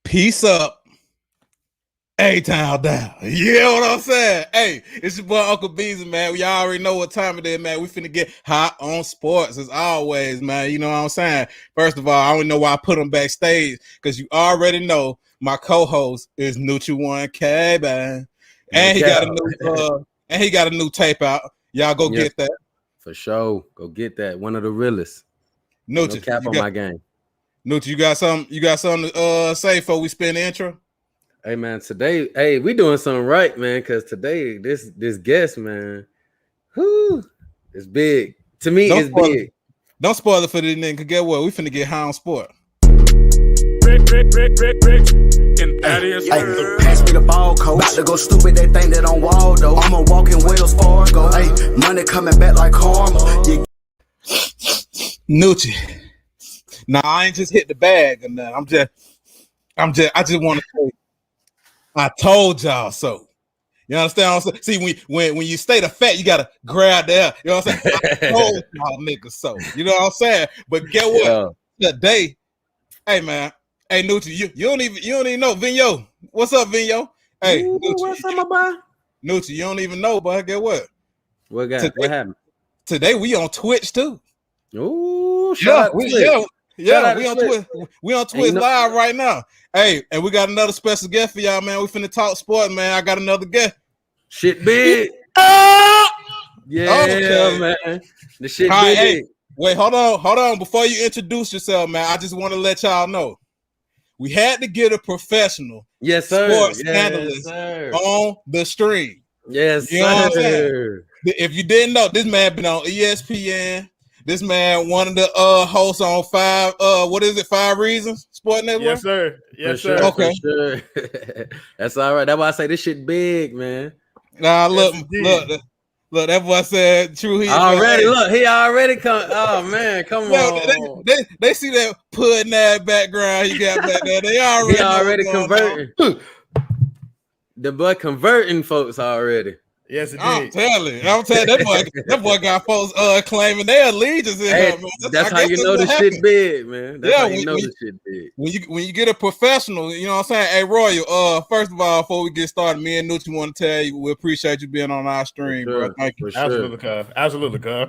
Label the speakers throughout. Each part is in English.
Speaker 1: Peace up. A-Town down. You know what I'm saying? Hey, it's your boy Uncle Beezy, man. We already know what time it is, man. We finna get hot on sports as always, man. You know what I'm saying? First of all, I don't know why I put him backstage, because you already know my co-host is Nucci 1K, man. And he got a new tape out. Y'all go get that.
Speaker 2: For sure. Go get that. One of the realest.
Speaker 1: Nucci,
Speaker 2: no cap on my game.
Speaker 1: Nucci, you got something to say before we spin the intro?
Speaker 2: Hey man, today, we doing something right, man. Cause today, this guest, man, it's big. To me, it's big.
Speaker 1: Don't spoil it for this nigga. Get what? We finna get high on sport.
Speaker 3: Pass me the ball, coach. About to go stupid, they think that I'm Waldo. I'm a walking Wells Fargo. Hey, money coming back like karma.
Speaker 1: Nucci. Nah, I ain't just hit the bag or nothing. I just want to say, I told y'all so. You understand what I'm saying? See, when you state a fact, you gotta grab the air. You know what I'm saying? I told y'all niggas so. You know what I'm saying? But get what? Today, hey man, hey Nucci, you don't even know Vinyo. What's up, Vinyo? Hey,
Speaker 2: Nucci, what's up, my boy?
Speaker 1: Nucci, you don't even know, but get what?
Speaker 2: What happened?
Speaker 1: Today we on Twitch too.
Speaker 2: Ooh, we
Speaker 1: on Twitch. We on Twitch live right now. Hey, and we got another special guest for y'all, man. We finna talk sports, man. I got another guest.
Speaker 2: Shit big. Yeah, okay. Man. The shit big.
Speaker 1: Hey, wait, hold on. Before you introduce yourself, man, I just want to let y'all know we had to get a professional sports analyst on the stream.
Speaker 2: Yes,
Speaker 1: you know what I'm saying? If you didn't know, this man been on ESPN. This man, one of the hosts on 5 Reasons Sport Network.
Speaker 4: Yes, sir. Yes, sir.
Speaker 1: Okay,
Speaker 2: sure. That's all right. That's why I say this shit big, man.
Speaker 1: Nah, look. That boy said true.
Speaker 2: He already come. Oh man, come on.
Speaker 1: They see that pudding that background he got back there. He
Speaker 2: already converting. The boy converting folks already.
Speaker 4: Yes, it
Speaker 1: I'm telling that boy got folks claiming their allegiance in him.
Speaker 2: That's how you know the shit big, man. That's how you know the shit big.
Speaker 1: When you get a professional, you know what I'm saying? Hey, Royal, first of all, before we get started, me and Nucci want to tell you we appreciate you being on our stream, bro. Thank you.
Speaker 4: Absolutely, cuz.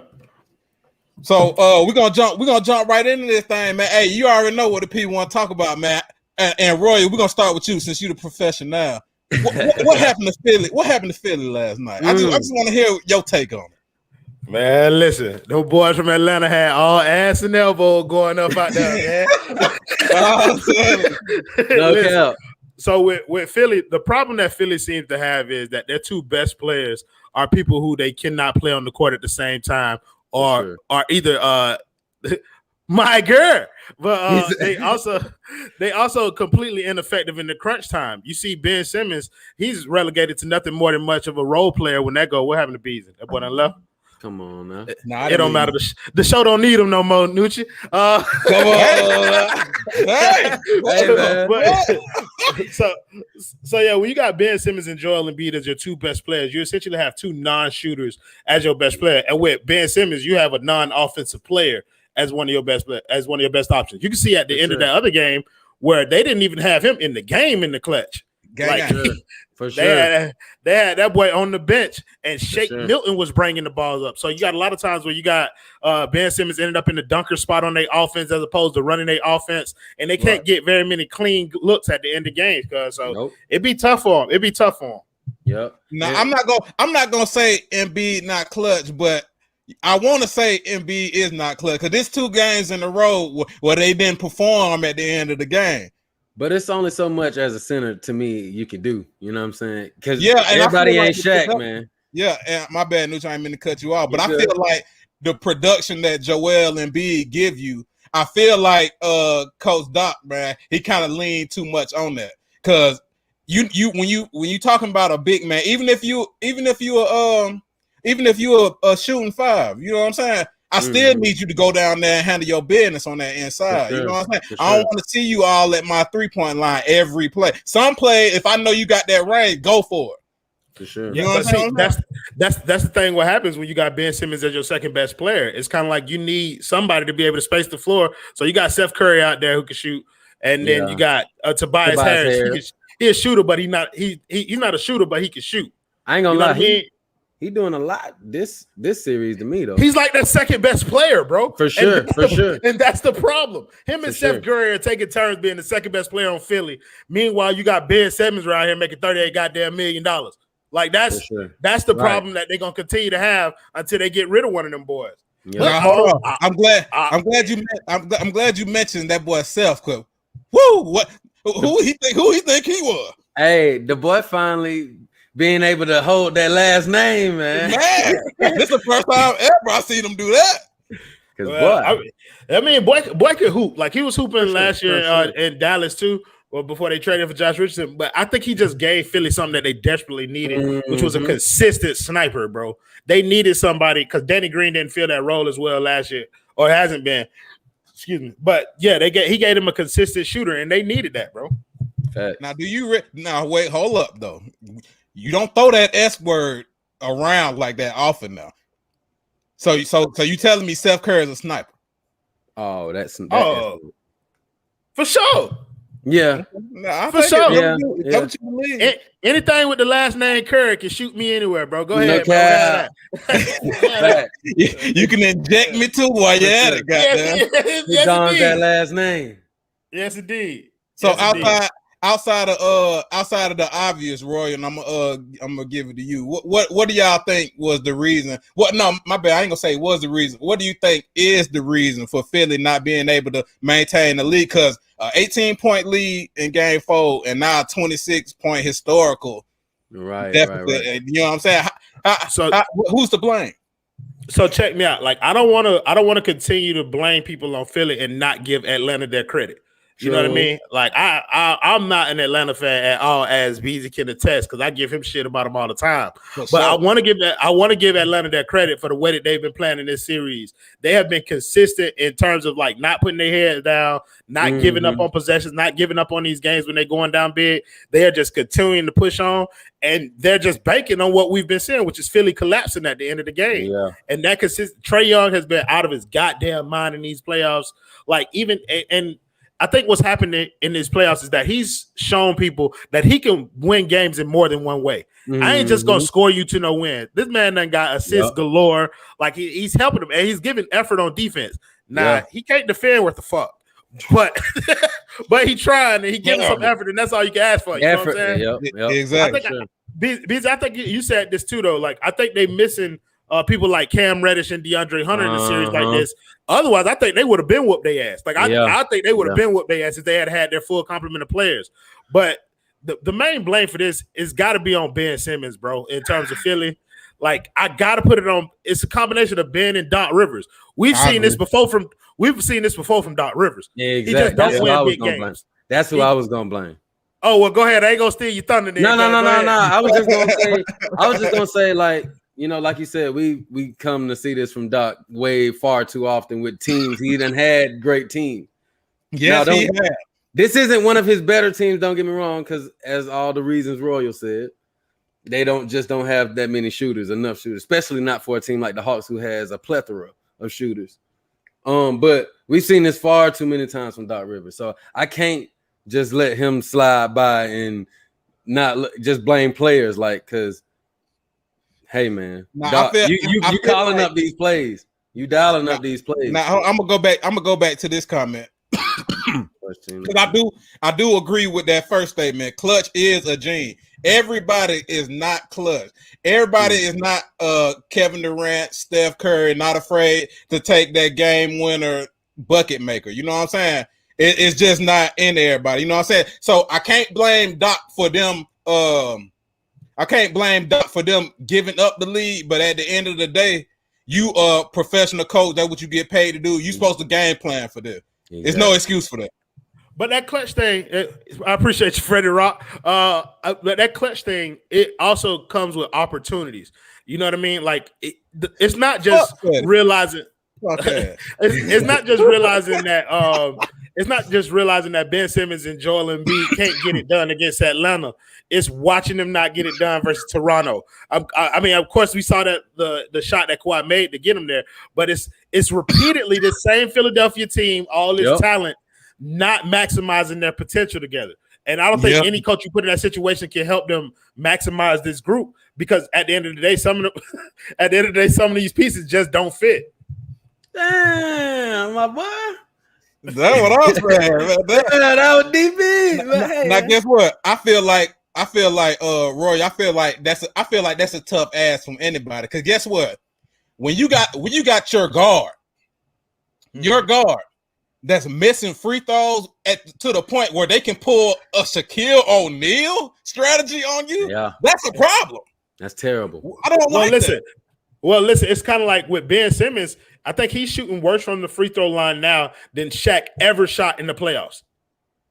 Speaker 1: So we're gonna jump right into this thing, man. Hey, you already know what the people want to talk about, man. And Royal, we're gonna start with you since you're the professional now. What happened to Philly? What happened to Philly last night? I just want to hear your take on it.
Speaker 4: Man, listen, those boys from Atlanta had all ass and elbow going up out there, man.
Speaker 2: No.
Speaker 4: So with Philly, the problem that Philly seems to have is that their two best players are people who they cannot play on the court at the same time, or are either my girl, but they also completely ineffective in the crunch time. You see Ben Simmons, he's relegated to nothing more than much of a role player when that go. What happened to Beasley? That boy done left.
Speaker 2: Come on, man.
Speaker 4: It don't matter. The show don't need him no more, Nucci.
Speaker 1: Come on.
Speaker 4: Hey, so yeah, when you got Ben Simmons and Joel Embiid as your two best players, you essentially have two non-shooters as your best player. And with Ben Simmons, you have a non-offensive player as one of your best options. You can see at the end of that other game where they didn't even have him in the game in the clutch.
Speaker 2: For sure.
Speaker 4: They had that boy on the bench, and Shake Milton was bringing the balls up. So you got a lot of times where you got Ben Simmons ended up in the dunker spot on their offense as opposed to running their offense, and they can't get very many clean looks at the end of games. It'd be tough for them.
Speaker 2: Yep.
Speaker 1: Now I'm not gonna say Embiid not clutch, but I want to say Embiid is not clutch because there's 2 games in a row where they didn't perform at the end of the game.
Speaker 2: But it's only so much as a center to me you can do. You know what I'm saying? Because
Speaker 1: everybody
Speaker 2: ain't Shaq, man.
Speaker 1: Yeah, and my bad, Nucci, I ain't mean to cut you off, but I feel like the production that Joel Embiid give you, I feel like Coach Doc, man, he kind of leaned too much on that because you when you talking about a big man, even if you a shooting 5, you know what I'm saying? I still need you to go down there and handle your business on that inside.
Speaker 2: Sure.
Speaker 1: You know what I'm saying? I don't want to see you all at my 3-point line every play. Some play, if I know you got that range, go for it.
Speaker 2: For sure.
Speaker 4: You know what I'm saying? That's the thing. What happens when you got Ben Simmons as your second best player? It's kind of like you need somebody to be able to space the floor. So you got Seth Curry out there who can shoot. and then you got Tobias Harris. He's a shooter, but he's not a shooter, but he can shoot.
Speaker 2: I ain't gonna lie. He doing a lot this series to me though.
Speaker 4: He's like the second best player, bro.
Speaker 2: For sure.
Speaker 4: And that's the problem. Him and Seth Curry are taking turns being the second best player on Philly. Meanwhile, you got Ben Simmons around here making $38 million. Like that's the problem that they're gonna continue to have until they get rid of one of them boys.
Speaker 1: Yeah. Now, hold on. I'm glad you mentioned that boy Seth. Woo! What? Who he think he was?
Speaker 2: Hey, the boy finally being able to hold that last name, man.
Speaker 1: This is the first time ever I seen him do that.
Speaker 4: Boy could hoop. Like he was hooping last year in Dallas too, or before they traded for Josh Richardson. But I think he just gave Philly something that they desperately needed, which was a consistent sniper, bro. They needed somebody because Danny Green didn't fill that role as well last year, or hasn't been. Excuse me. But yeah, he gave him a consistent shooter, and they needed that, bro.
Speaker 1: Now, now wait, hold up though. You don't throw that S word around like that often now. So you telling me Seth Curry is a sniper?
Speaker 2: Oh, that's
Speaker 4: for sure.
Speaker 2: Yeah,
Speaker 4: for sure.
Speaker 2: Yeah.
Speaker 1: Don't you believe?
Speaker 4: Anything with the last name Curry can shoot me anywhere, bro. Go ahead,
Speaker 2: bro.
Speaker 1: You can inject me too while you're at it, goddamn.
Speaker 2: He donned that last name.
Speaker 4: Yes, indeed.
Speaker 1: So outside of the obvious, Roy, and I'm gonna give it to you. What do y'all think was the reason? No, my bad. I ain't gonna say was the reason. What do you think is the reason for Philly not being able to maintain the lead? Because 18-point lead in Game 4 and now 26-point historical.
Speaker 2: Right.
Speaker 1: You know what I'm saying? Who's to blame?
Speaker 4: So check me out. Like I don't want to continue to blame people on Philly and not give Atlanta their credit. You know what I mean? Like I'm not an Atlanta fan at all, as Beezy can attest, because I give him shit about him all the time. But I want to give Atlanta their credit for the way that they've been playing in this series. They have been consistent in terms of like not putting their heads down, not giving up on possessions, not giving up on these games when they're going down big. They are just continuing to push on, and they're just banking on what we've been seeing, which is Philly collapsing at the end of the game.
Speaker 2: Yeah.
Speaker 4: And that Trae Young has been out of his goddamn mind in these playoffs. Like and I think what's happening in these playoffs is that he's shown people that he can win games in more than one way. I ain't just gonna score you to no win. This man done got assists galore. Like he's helping him, and he's giving effort on defense. Now he can't defend worth the fuck, but he trying and he giving some effort, and that's all you can ask for. You know what I'm saying?
Speaker 2: Yep.
Speaker 1: Exactly.
Speaker 4: I think you said this too, though. Like I think they missing people like Cam Reddish and DeAndre Hunter in a series like this. Otherwise, I think they would have been whooped their ass. Like I think they would have been whooped their ass if they had their full complement of players. But the main blame for this is got to be on Ben Simmons, bro. In terms of Philly, like I got to put it on. It's a combination of Ben and Doc Rivers. We've seen this before from Doc Rivers.
Speaker 2: Yeah, exactly.
Speaker 4: He just don't win big games.
Speaker 2: That's who I was gonna blame.
Speaker 4: Oh well, go ahead. I ain't gonna steal your thunder.
Speaker 2: No. I was just gonna say, like, you know, like you said, we come to see this from Doc way far too often with teams. He done had great teams.
Speaker 1: Yes, he had.
Speaker 2: This isn't one of his better teams, don't get me wrong, because as all the reasons Royal said, they don't have that many shooters, enough shooters, especially not for a team like the Hawks who has a plethora of shooters. But we've seen this far too many times from Doc Rivers. So I can't just let him slide by and not just blame players, like, because hey man, Doc, you calling up these plays. You dialing up these plays.
Speaker 1: Now I'm gonna go back to this comment. Because I do agree with that first statement. Clutch is a gene. Everybody is not clutch. Everybody is not Kevin Durant, Steph Curry, not afraid to take that game winner bucket maker. You know what I'm saying? It's just not in everybody. You know what I'm saying? So I can't blame Doc for them. I can't blame Doc for them giving up the lead. But at the end of the day, you are a professional coach. That's what you get paid to do. You're supposed to game plan for this. Exactly. There's no excuse for that.
Speaker 4: But that clutch thing, I appreciate you, Freddie Rock. But that clutch thing, it also comes with opportunities. You know what I mean? Like it's not just realizing. It's not just realizing that. It's not just realizing that Ben Simmons and Joel Embiid can't get it done against Atlanta. It's watching them not get it done versus Toronto. I mean, of course, we saw that the shot that Kawhi made to get him there, but it's repeatedly the same Philadelphia team, all this talent not maximizing their potential together. And I don't think any coach you put in that situation can help them maximize this group because at the end of the day, some of these pieces just don't fit.
Speaker 2: Damn, my boy.
Speaker 1: That's what I'm saying.
Speaker 2: That was DB.
Speaker 1: Now, guess what? I feel like Roy. I feel like that's a tough ask from anybody. Because guess what? When you got your guard that's missing free throws to the point where they can pull a Shaquille O'Neal strategy on you, that's a problem.
Speaker 2: That's terrible.
Speaker 1: I don't like that.
Speaker 4: Well, listen, it's kind of like with Ben Simmons. I think he's shooting worse from the free throw line now than Shaq ever shot in the playoffs.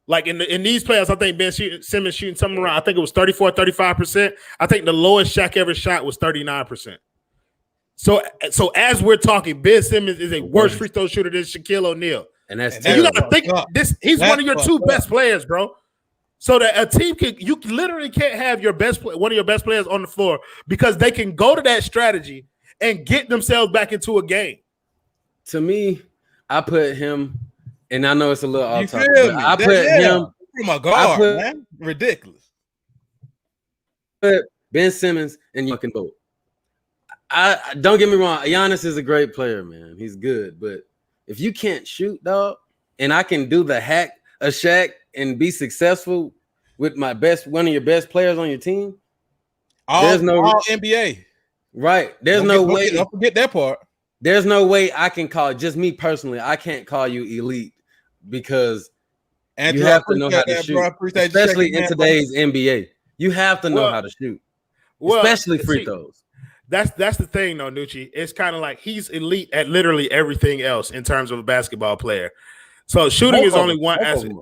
Speaker 4: Like in these playoffs, I think Ben Simmons shooting something around, I think it was 34, 35%. I think the lowest Shaq ever shot was 39%. So as we're talking, Ben Simmons is a worse free throw shooter than Shaquille O'Neal.
Speaker 2: And that's
Speaker 4: you got to think this. He's one of your two best players, bro. So that a team you literally can't have one of your best players on the floor because they can go to that strategy and get themselves back into a game.
Speaker 2: To me, I put him, and I know it's a little off topic. I put him
Speaker 1: from a guard, man. Ridiculous.
Speaker 2: Put Ben Simmons and you can vote. I don't get me wrong. Giannis is a great player, man. He's good, but if you can't shoot, dog, and I can do the hack of Shaq and be successful with one of your best players on your team, there's no
Speaker 1: all NBA.
Speaker 2: Right. There's no way.
Speaker 1: Don't forget that part.
Speaker 2: There's no way I can call, just me personally, I can't call you elite because you have to know how to shoot, especially in today's NBA. You have to know how to shoot, especially free throws.
Speaker 4: That's the thing, though, Nucci. It's kind of like he's elite at literally everything else in terms of a basketball player. So shooting is only one aspect.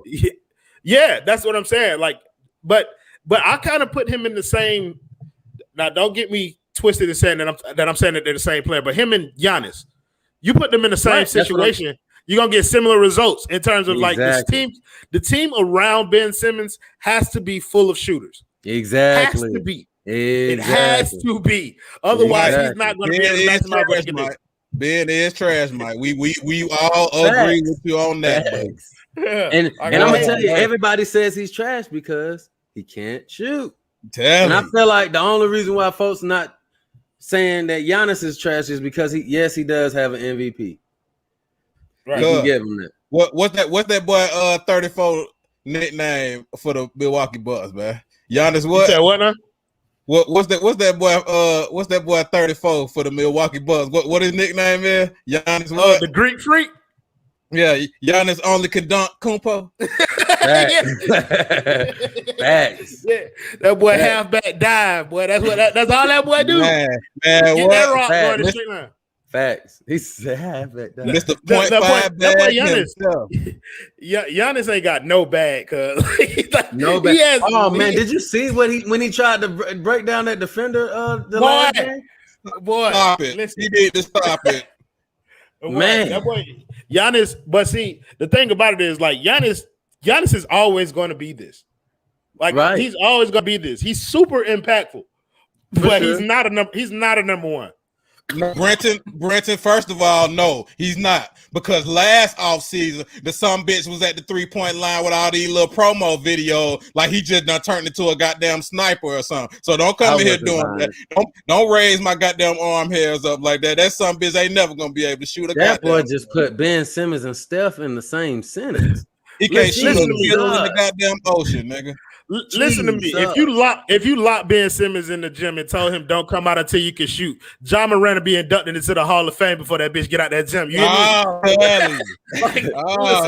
Speaker 4: Yeah, that's what I'm saying. Like, but I kind of put him in the same. Now, don't get me twisted in saying that I'm saying that they're the same player, but him and Giannis, you put them in the same situation, you're gonna get similar results in terms of like this team. The team around Ben Simmons has to be full of shooters.
Speaker 2: Exactly,
Speaker 4: has to be. It has to be. Otherwise, he's not going to be able to maximize.
Speaker 1: Ben is trash, Mike. We all agree with you on that.
Speaker 2: And I'm gonna tell you, everybody says he's trash because he can't shoot. I feel like the only reason why folks not saying that Giannis is trash is because he does have an MVP. Right, you can give him that.
Speaker 1: What's that boy 34 nickname for the Milwaukee Bucks, man? Giannis what?
Speaker 4: You said what now?
Speaker 1: What's that boy 34 for the Milwaukee Bucks? What his nickname is? Giannis what?
Speaker 4: The Greek Freak.
Speaker 1: Yeah, Giannis only can dunk Kumpo.
Speaker 2: Facts.
Speaker 4: Yeah, that boy halfback dive, boy. That's all that boy do.
Speaker 1: Man,
Speaker 4: get
Speaker 1: what?
Speaker 4: That rock going the straight line.
Speaker 2: Facts. He said halfback dive.
Speaker 1: Mr. Point Five bag
Speaker 4: Giannis ain't got no bag, cause
Speaker 2: no bag. Man, did you see when he tried to break down that defender?
Speaker 4: Boy,
Speaker 1: stop it.
Speaker 4: Listen.
Speaker 1: He need to stop it.
Speaker 2: Man,
Speaker 4: that boy Giannis. But see, the thing about it is, like Giannis is always going to be this. Like he's always going to be this. He's super impactful, but he's not a number one.
Speaker 1: Brenton, first of all, no, he's not. Because last offseason, the some bitch was at the 3-point line with all these little promo videos, like he just done turned into a goddamn sniper or something. So don't come in here doing that. Don't raise my goddamn arm hairs up like that. That some bitch ain't never gonna be able to shoot a
Speaker 2: that
Speaker 1: goddamn.
Speaker 2: Boy just put Ben Simmons and Steph in the same sentence.
Speaker 1: He can't shoot in the goddamn ocean, nigga.
Speaker 4: Listen to me. If you lock Ben Simmons in the gym and told him don't come out until you can shoot, John Moran will be inducted into the Hall of Fame before that bitch get out that gym. You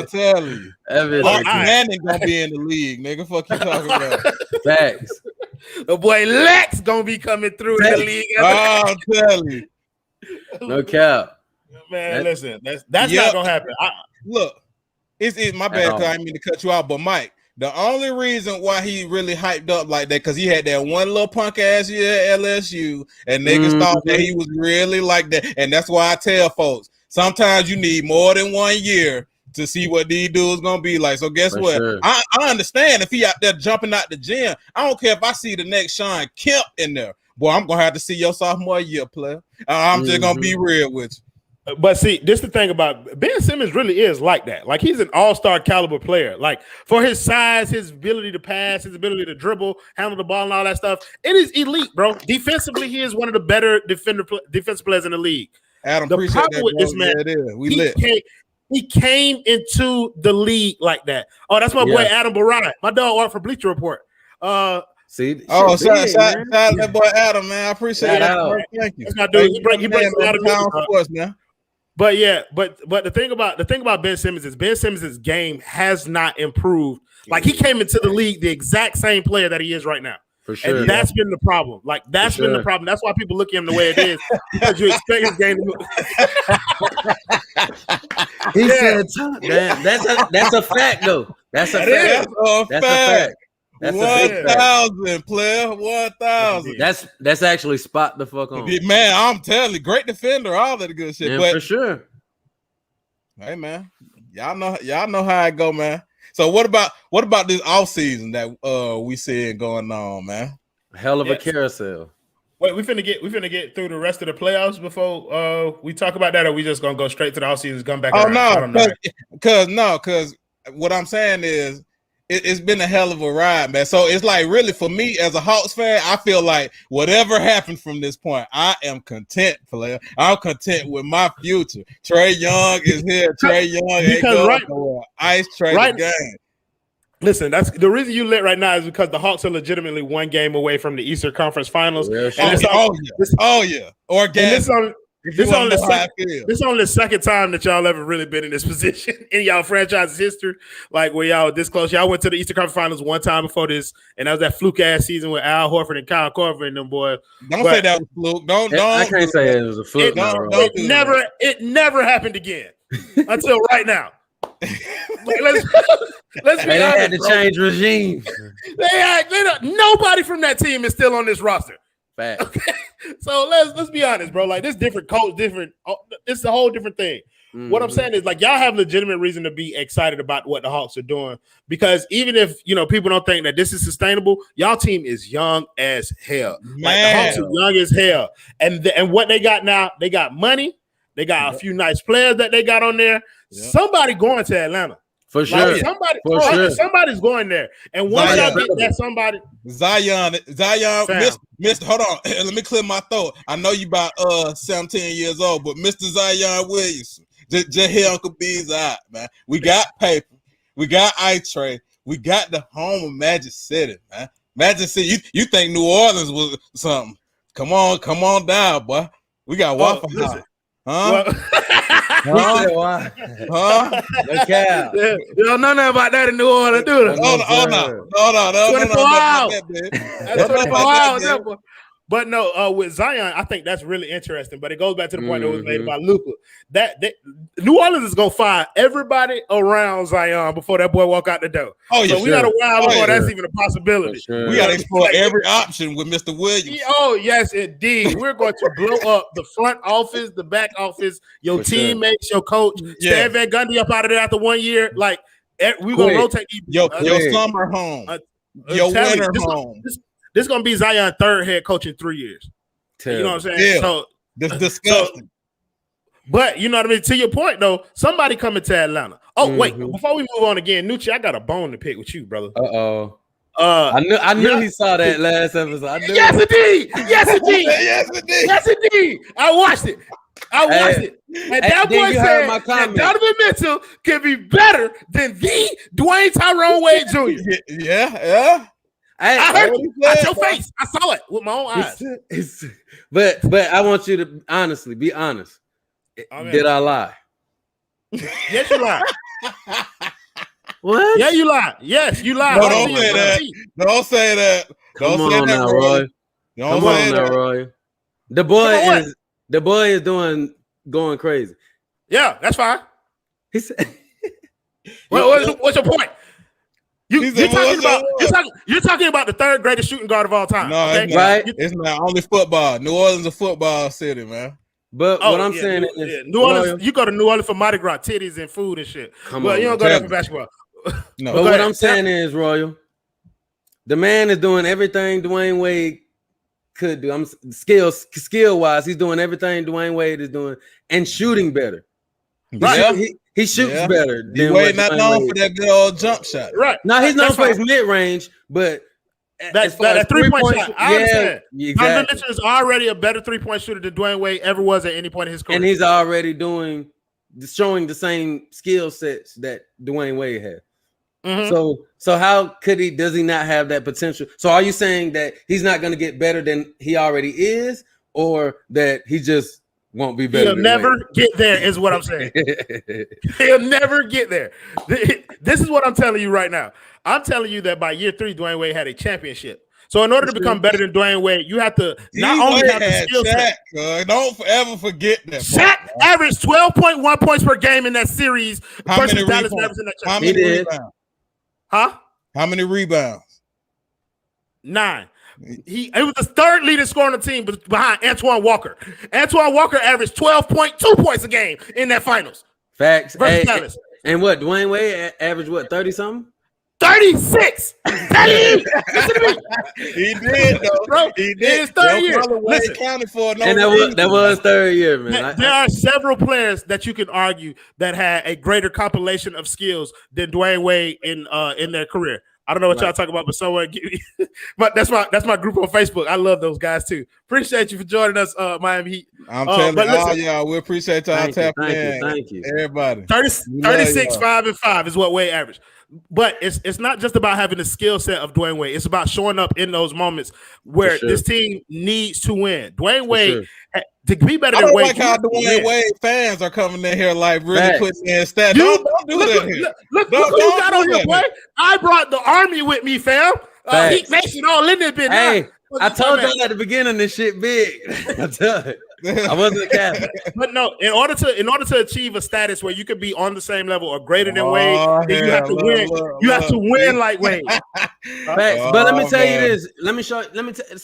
Speaker 1: tell you. Manning gonna be in the league, nigga. Fuck you talking about?
Speaker 2: Facts.
Speaker 4: The boy Lex gonna be coming through in the league.
Speaker 1: I'll tell you.
Speaker 2: No cap.
Speaker 4: Man, listen, that's not gonna happen.
Speaker 1: Look, it's my bad because I didn't mean to cut you out, but Mike. The only reason why he really hyped up like that because he had that one little punk ass year at LSU, and niggas thought that he was really like that. And that's why I tell folks sometimes you need more than 1 year to see what these dudes gonna be like. So guess what? Sure. I understand if he out there jumping out the gym. I don't care if I see the next Sean Kemp in there. Boy, I'm gonna have to see your sophomore year, player. I'm just gonna be real with you.
Speaker 4: But see, this the thing about Ben Simmons really is like that. Like he's an all-star caliber player. Like for his size, his ability to pass, his ability to dribble, handle the ball, and all that stuff, it is elite, bro. Defensively, he is one of the better defensive players in the league.
Speaker 1: Adam,
Speaker 4: The
Speaker 1: appreciate
Speaker 4: problem
Speaker 1: that,
Speaker 4: with
Speaker 1: bro.
Speaker 4: this man,
Speaker 1: Yeah, it is. We lit.
Speaker 4: he came into the league like that. Oh, that's my boy Adam Barai. My dog worked for Bleacher Report.
Speaker 2: See,
Speaker 1: Oh,
Speaker 2: shit,
Speaker 1: shout
Speaker 2: big,
Speaker 1: out
Speaker 2: man.
Speaker 1: that boy Adam, man. I appreciate
Speaker 2: Shout
Speaker 1: that.
Speaker 2: out.
Speaker 1: Bro. Thank you.
Speaker 4: That's my dude. He breaks a lot of news, bro.
Speaker 1: sports, man.
Speaker 4: But yeah, but the thing about Ben Simmons is Ben Simmons' game has not improved. Like he came into the league the exact same player that he is right now.
Speaker 2: For sure.
Speaker 4: And that's been the problem. Like that's been the problem. That's why people look at him the way it is because you expect his game to look.
Speaker 2: He said, "Damn, that's a fact, though. That's a fact. That's a fact. That's
Speaker 1: 1,000 player, 1,000.
Speaker 2: That's actually spot the fuck on,
Speaker 1: man. I'm telling you, great defender, all that good shit.
Speaker 2: yeah,
Speaker 1: but
Speaker 2: for sure.
Speaker 1: hey, man, y'all know how it go, man. So what about this off season that we seeing going on, man?
Speaker 2: Hell of a carousel.
Speaker 4: Wait, we finna get through the rest of the playoffs before we talk about that, or we just gonna go straight to the off season, come back?
Speaker 1: Oh
Speaker 4: around?
Speaker 1: because what I'm saying is it's been a hell of a ride, man. So it's like really for me as a Hawks fan, I feel like whatever happened from this point, I am content, player. I'm content with my future. Trae Young is here. Trae Young ain't going nowhere. Ice Trae the game.
Speaker 4: Listen, that's the reason you lit right now is because the Hawks are legitimately one game away from the Eastern Conference Finals.
Speaker 2: Yeah,
Speaker 4: and this is only the second time that y'all ever really been in this position in y'all franchise's history. Like where y'all this close. Y'all went to the Eastern Conference Finals one time before this, and that was that fluke ass season with Al Horford and Kyle Korver and them boys.
Speaker 1: Don't say that was fluke. Don't.
Speaker 2: I can't say it was a fluke.
Speaker 4: It never happened again until right now. Like, let's be honest,
Speaker 2: they had to change regime.
Speaker 4: Nobody from that team is still on this roster.
Speaker 2: Fact.
Speaker 4: Okay, so let's be honest, bro. Like this different coach, it's a whole different thing. Mm-hmm. What I'm saying is, like, y'all have legitimate reason to be excited about what the Hawks are doing because even if people don't think that this is sustainable, y'all team is young as hell. Man. Like the Hawks are young as hell, and what they got now, they got money, they got a few nice players that they got on there. Yep. Somebody going to Atlanta.
Speaker 2: For sure.
Speaker 4: Like somebody's going there. And once y'all get that somebody.
Speaker 1: Zion, Mr. Hold on. Let me clear my throat. I know you about 17 years old, but Mr. Zion Williamson, just hear Uncle B's out, man. We got paper. We got Ice Trae. We got the home of Magic City, man. Magic City. You think New Orleans was something. Come on down, boy. We got Waffle House. Huh?
Speaker 2: Why? Huh? Look out.
Speaker 4: You don't know nothing about that in New Orleans, do they?
Speaker 1: No.
Speaker 4: 24 hours. That's 24 hours. But no, with Zion, I think that's really interesting. But it goes back to the point that was made about Luka. That New Orleans is gonna fire everybody around Zion before that boy walk out the door. Oh yeah, so we got a while before that's even a possibility.
Speaker 1: Sure. We gotta explore every option with Mr. Williams.
Speaker 4: Oh yes, indeed. We're going to blow up the front office, the back office, your teammates, your coach. Stan Van Gundy up out of there after 1 year. Like we're gonna rotate
Speaker 1: your summer home, your winter home.
Speaker 4: This is gonna be Zion's third head coach in 3 years. Terrible. You know what I'm saying?
Speaker 1: Yeah. So this disgusting.
Speaker 4: But you know what I mean? To your point though, somebody coming to Atlanta. Oh, wait, before we move on again, Nucci, I got a bone to pick with you, brother.
Speaker 2: I knew he saw that last episode.
Speaker 4: Yes, indeed. I watched it. And that boy said that Donovan Mitchell can be better than the Dwayne Tyrone Wade Jr.
Speaker 1: Yeah.
Speaker 4: I heard you out your face. I saw it with my own eyes.
Speaker 2: But I want you to honestly be honest. Did I lie?
Speaker 4: Yes, you lied.
Speaker 2: What?
Speaker 4: Yeah, you lied. Yes, you lied.
Speaker 1: No, don't say that. Don't say that.
Speaker 2: Come on now, Roy. Come on now, Roy. The boy is going crazy.
Speaker 4: Yeah, that's fine.
Speaker 2: He said,
Speaker 4: what's your point? You're talking about the third greatest shooting guard of all time.
Speaker 1: No, okay? It's not only football. New Orleans is a football city, man.
Speaker 2: But what I'm saying is,
Speaker 4: New Orleans. You go to New Orleans for Mardi Gras, titties and food and shit. But you don't go there for basketball.
Speaker 2: No. But what I'm saying is, Royal, the man is doing everything Dwayne Wade could do. I'm skill wise, he's doing everything Dwayne Wade is doing and shooting better.
Speaker 1: Right.
Speaker 2: He shoots better.
Speaker 1: Wade not known for that good old jump shot.
Speaker 4: Right.
Speaker 2: Now he's known for his mid range, but
Speaker 4: that 3-point shot. I understand.
Speaker 2: Exactly.
Speaker 4: Donovan Mitchell is already a better 3-point shooter than Dwayne Wade ever was at any point in his career.
Speaker 2: And he's already showing the same skill sets that Dwayne Wade had. Mm-hmm. So how does he not have that potential? So are you saying that he's not going to get better than he already is, or that he just won't be better?
Speaker 4: He'll never get there is what I'm saying. He'll never get there. This is what I'm telling you right now. I'm telling you that by year 3, Dwayne Wade had a championship. So in order to become better than Dwayne Wade, you have to not only have the skill set.
Speaker 1: Don't ever forget that.
Speaker 4: Shaq averaged 12.1 points per game in that series versus Dallas Mavericks in that championship.
Speaker 1: How many rebounds?
Speaker 4: Huh?
Speaker 1: How many rebounds?
Speaker 4: 9. He was the third leading scorer on the team behind Antoine Walker. Antoine Walker averaged 12.2 points a game in that finals.
Speaker 2: Facts.
Speaker 4: Versus Dallas.
Speaker 2: And what, Dwayne Wade averaged what, 30-something?
Speaker 4: 36. Listen to me.
Speaker 1: He did, though.
Speaker 4: Bro,
Speaker 1: he did.
Speaker 4: His third year.
Speaker 1: Listen, counted for
Speaker 2: and that was third year, man.
Speaker 4: There are several players that you can argue that had a greater compilation of skills than Dwayne Wade in their career. I don't know what y'all talking about, but someone but that's my group on Facebook. I love those guys too. Appreciate you for joining us, Miami Heat.
Speaker 1: I'm telling all y'all, we appreciate y'all tapping in.
Speaker 2: Thank you.
Speaker 1: Everybody.
Speaker 4: 36, 5, and 5 is what Wade averaged. But it's not just about having the skill set of Dwayne Wade. It's about showing up in those moments where this team needs to win. Dwayne Wade, to be better than Wade.
Speaker 1: I don't like how Dwayne Wade fans are coming in here like really putting in stats. Don't do that here.
Speaker 4: Look who you got on here, boy. I brought the army with me, fam. Heat Nation all in there, bitch.
Speaker 2: Hey, I told y'all at the beginning this shit big. I tell you. I wasn't a captain.
Speaker 4: But no, in order to achieve a status where you could be on the same level or greater than Wade, then you have to win. You have to win like Wade.
Speaker 2: But let me tell you this. Let me say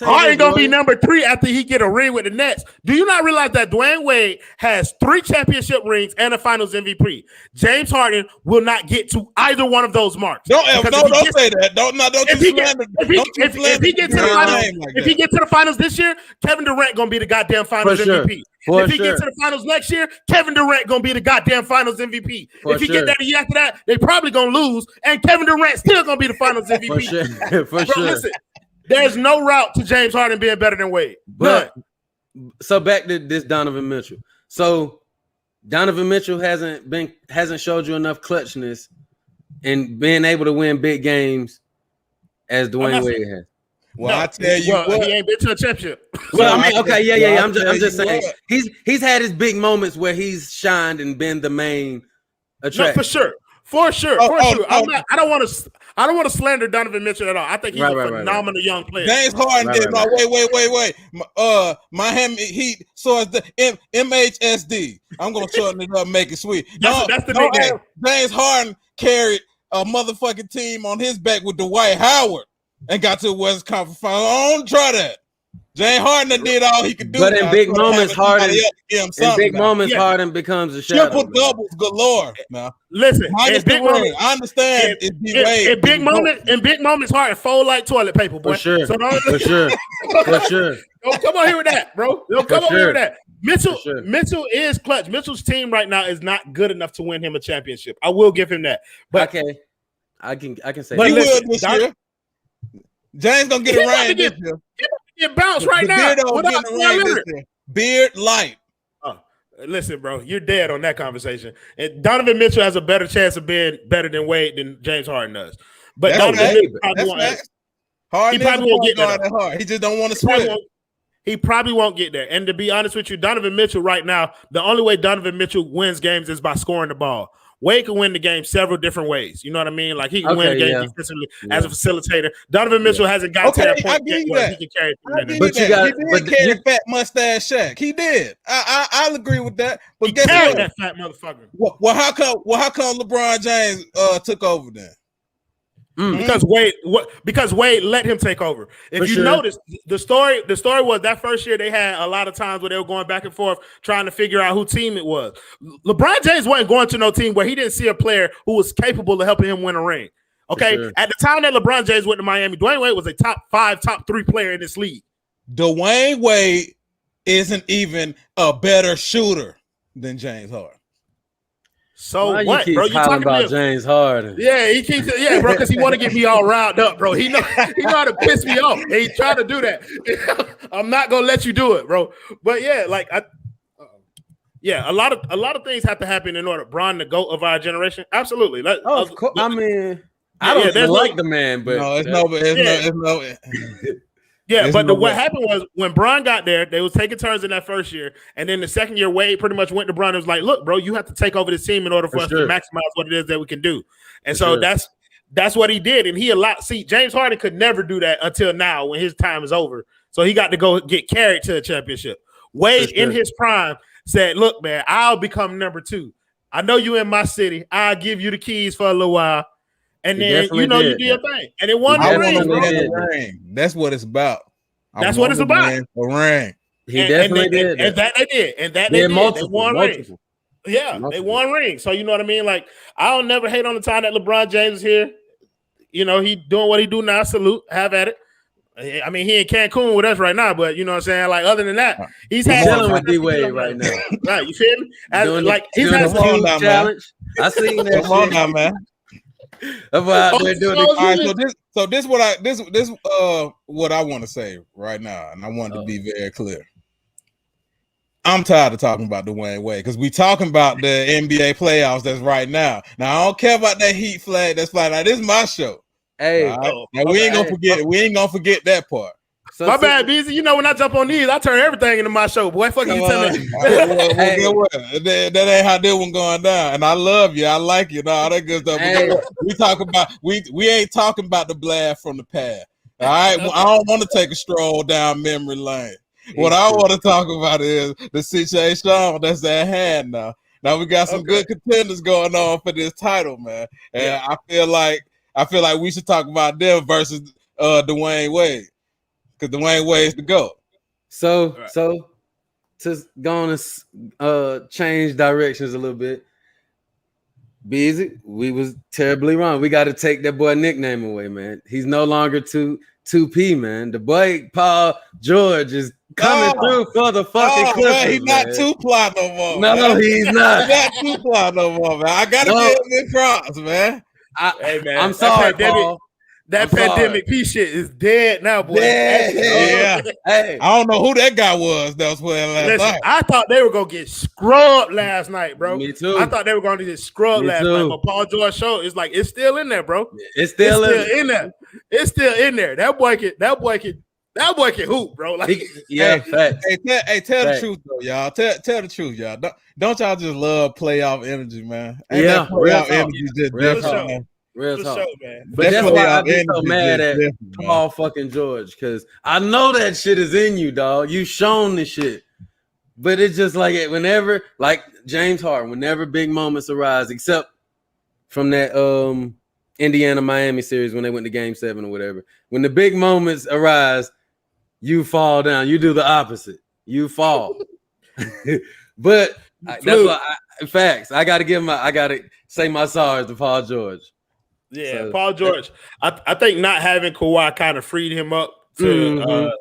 Speaker 4: Harden gonna be number 3 after he get a ring with the Nets. Do you not realize that Dwayne Wade has 3 championship rings and a Finals MVP? James Harden will not get to either one of those marks.
Speaker 1: Don't say that. If
Speaker 4: he gets to the finals this year, Kevin Durant gonna be the goddamn Finals MVP. If he gets to the finals next year, Kevin Durant gonna be the goddamn Finals MVP. If he get that a year after that, they probably gonna lose, and Kevin Durant still gonna be the Finals MVP.
Speaker 2: For sure.
Speaker 4: Listen, there's no route to James Harden being better than Wade.
Speaker 2: But so back to this Donovan Mitchell. So Donovan Mitchell hasn't showed you enough clutchness and being able to win big games as Dwayne Wade has.
Speaker 1: Well, I tell you what,
Speaker 4: he ain't been to a championship.
Speaker 2: Well, I mean, okay, yeah. I'm just saying he's had his big moments where he's shined and been the main attraction.
Speaker 4: No, for sure. I don't want to slander Donovan Mitchell at all. I think he's a phenomenal young player.
Speaker 1: James Harden did. Wait. Miami Heat source the MHSD. I'm gonna shorten it up, make it sweet.
Speaker 4: That's the nickname.
Speaker 1: James Harden carried a motherfucking team on his back with Dwight Howard and got to the West Conference Final. I don't try that. James Harden did all he could do.
Speaker 2: But in big moments, Harden becomes a shadow.
Speaker 1: Triple doubles galore. Now,
Speaker 4: listen,
Speaker 1: minus the ring. I understand.
Speaker 4: In big moments, Harden fold like toilet paper, boy.
Speaker 2: For sure.
Speaker 4: Don't come on here with that, bro. Don't come on here with that. Mitchell is clutch. Mitchell's team right now is not good enough to win him a championship. I will give him that. But
Speaker 2: okay, I can say
Speaker 1: but
Speaker 2: that.
Speaker 1: He will this year. James gonna get a ring this year.
Speaker 4: Get bounced right now.
Speaker 1: Beard light.
Speaker 4: Listen, bro, you're dead on that conversation. And Donovan Mitchell has a better chance of being better than Wade than James Harden does. But Donovan Mitchell probably won't get there.
Speaker 1: He just don't want to switch.
Speaker 4: He probably won't get there. And to be honest with you, Donovan Mitchell right now, the only way Donovan Mitchell wins games is by scoring the ball. Wade can win the game several different ways. You know what I mean? Like he can win the game defensively as a facilitator. Donovan Mitchell hasn't got to that point yet where he can carry it.
Speaker 1: But he did carry fat mustache Shaq. He did. I'll agree with that. But guess what?
Speaker 4: That fat motherfucker.
Speaker 1: Well, how come LeBron James took over then?
Speaker 4: Because Wade let him take over. If you notice, the story was that first year they had a lot of times where they were going back and forth trying to figure out who team it was. LeBron James wasn't going to no team where he didn't see a player who was capable of helping him win a ring. Okay, at the time that LeBron James went to Miami, Dwayne Wade was a top 5, top 3 player in this league.
Speaker 1: Dwayne Wade isn't even a better shooter than James Harden.
Speaker 4: So
Speaker 2: Why
Speaker 4: what,
Speaker 2: you
Speaker 4: bro?
Speaker 2: keep
Speaker 4: You
Speaker 2: talking
Speaker 4: talking
Speaker 2: about
Speaker 4: to
Speaker 2: James Harden?
Speaker 4: Yeah, he keeps bro, because he want to get me all riled up, bro. He know how to piss me off. And he trying to do that. I'm not gonna let you do it, bro. But yeah, like a lot of things have to happen in order. Bron, the GOAT of our generation, absolutely.
Speaker 2: Of course. I mean, I don't even
Speaker 4: there's
Speaker 2: like the man, but
Speaker 4: Yeah,
Speaker 1: It's
Speaker 4: what happened was when Bron got there, they was taking turns in that first year, and then the second year, Wade pretty much went to Bron and was like, "Look, bro, you have to take over this team in order for us to maximize what it is that we can do." And so that's what he did, and he allowed. See, James Harden could never do that until now when his time is over. So he got to go get carried to the championship. Wade in his prime said, "Look, man, I'll become number 2. I know you in my city. I'll give you the keys for a little while." And then you did your thing, and it won the
Speaker 1: ring. That's what it's about.
Speaker 4: That's what it's about.
Speaker 1: A ring.
Speaker 2: He definitely did,
Speaker 4: and that they did, and that they did. They won rings. Yeah, they won rings. So you know what I mean. Like I don't never hate on the time that LeBron James is here. You know he doing what he do now. Salute, have at it. I mean he in Cancun with us right now, but you know what I'm saying. Like other than that, he's
Speaker 2: chilling with D-Wade right now.
Speaker 4: Right, you feel me?
Speaker 2: He's had some challenge. I seen that.
Speaker 1: Come on now, man. So this what I want to say right now, and I want to be very clear. I'm tired of talking about Dwayne Wade because we talking about the NBA playoffs that's right now. Now I don't care about that Heat flag that's flying. Now this is my show.
Speaker 2: Hey,
Speaker 1: now we ain't gonna forget. We ain't gonna forget that part.
Speaker 4: So my bad, Beezy. You know when I jump on these, I turn everything into my show. Boy, fuck you telling me.
Speaker 1: That ain't how this one going down. And I love you. I like you. All that good stuff. We talk about we ain't talking about the blast from the past. All right. I don't want to take a stroll down memory lane. What I want to talk about is the situation that's at hand now. Now we got some good contenders going on for this title, man. And I feel like we should talk about them versus Dwayne Wade. Because Dwayne Wade's the GOAT.
Speaker 2: So to go on and change directions a little bit, Beezy, we was terribly wrong. We got to take that boy nickname away, man. He's no longer 2P, man. The boy Paul George is coming through for the fucking Clippers.
Speaker 1: Man, he's not 2-ply no more.
Speaker 2: No, he's not.
Speaker 1: He's not 2-ply no more, man. I gotta give him props, man.
Speaker 4: Hey, man.
Speaker 2: I'm sorry, Paul.
Speaker 4: That pandemic P shit is dead now, boy.
Speaker 1: Yeah. Hey, I don't know who that guy was that was playing last night.
Speaker 4: I thought they were gonna get scrubbed last night, bro.
Speaker 2: Me too.
Speaker 4: I thought they were gonna get scrubbed last night. But Paul George showed it's still in there, bro.
Speaker 2: It's still
Speaker 4: in there. It's still in there. That boy can hoop, bro. Like,
Speaker 2: facts.
Speaker 1: Hey, tell the truth though, y'all. Tell the truth, y'all. Don't y'all just love playoff energy, man? That playoff energy just different, man.
Speaker 2: Real talk,
Speaker 4: sure, man.
Speaker 2: But that's why I get so mad at Paul fucking George, because I know that shit is in you, dog. You shown the shit, but it's just like whenever, like James Harden, whenever big moments arise, except from that Indiana Miami series when they went to Game 7 or whatever. When the big moments arise, you fall down. You do the opposite. You fall. But that's why. Facts. I got to say my sorry to Paul George.
Speaker 4: Yeah, so, Paul George. I think not having Kawhi kind of freed him up to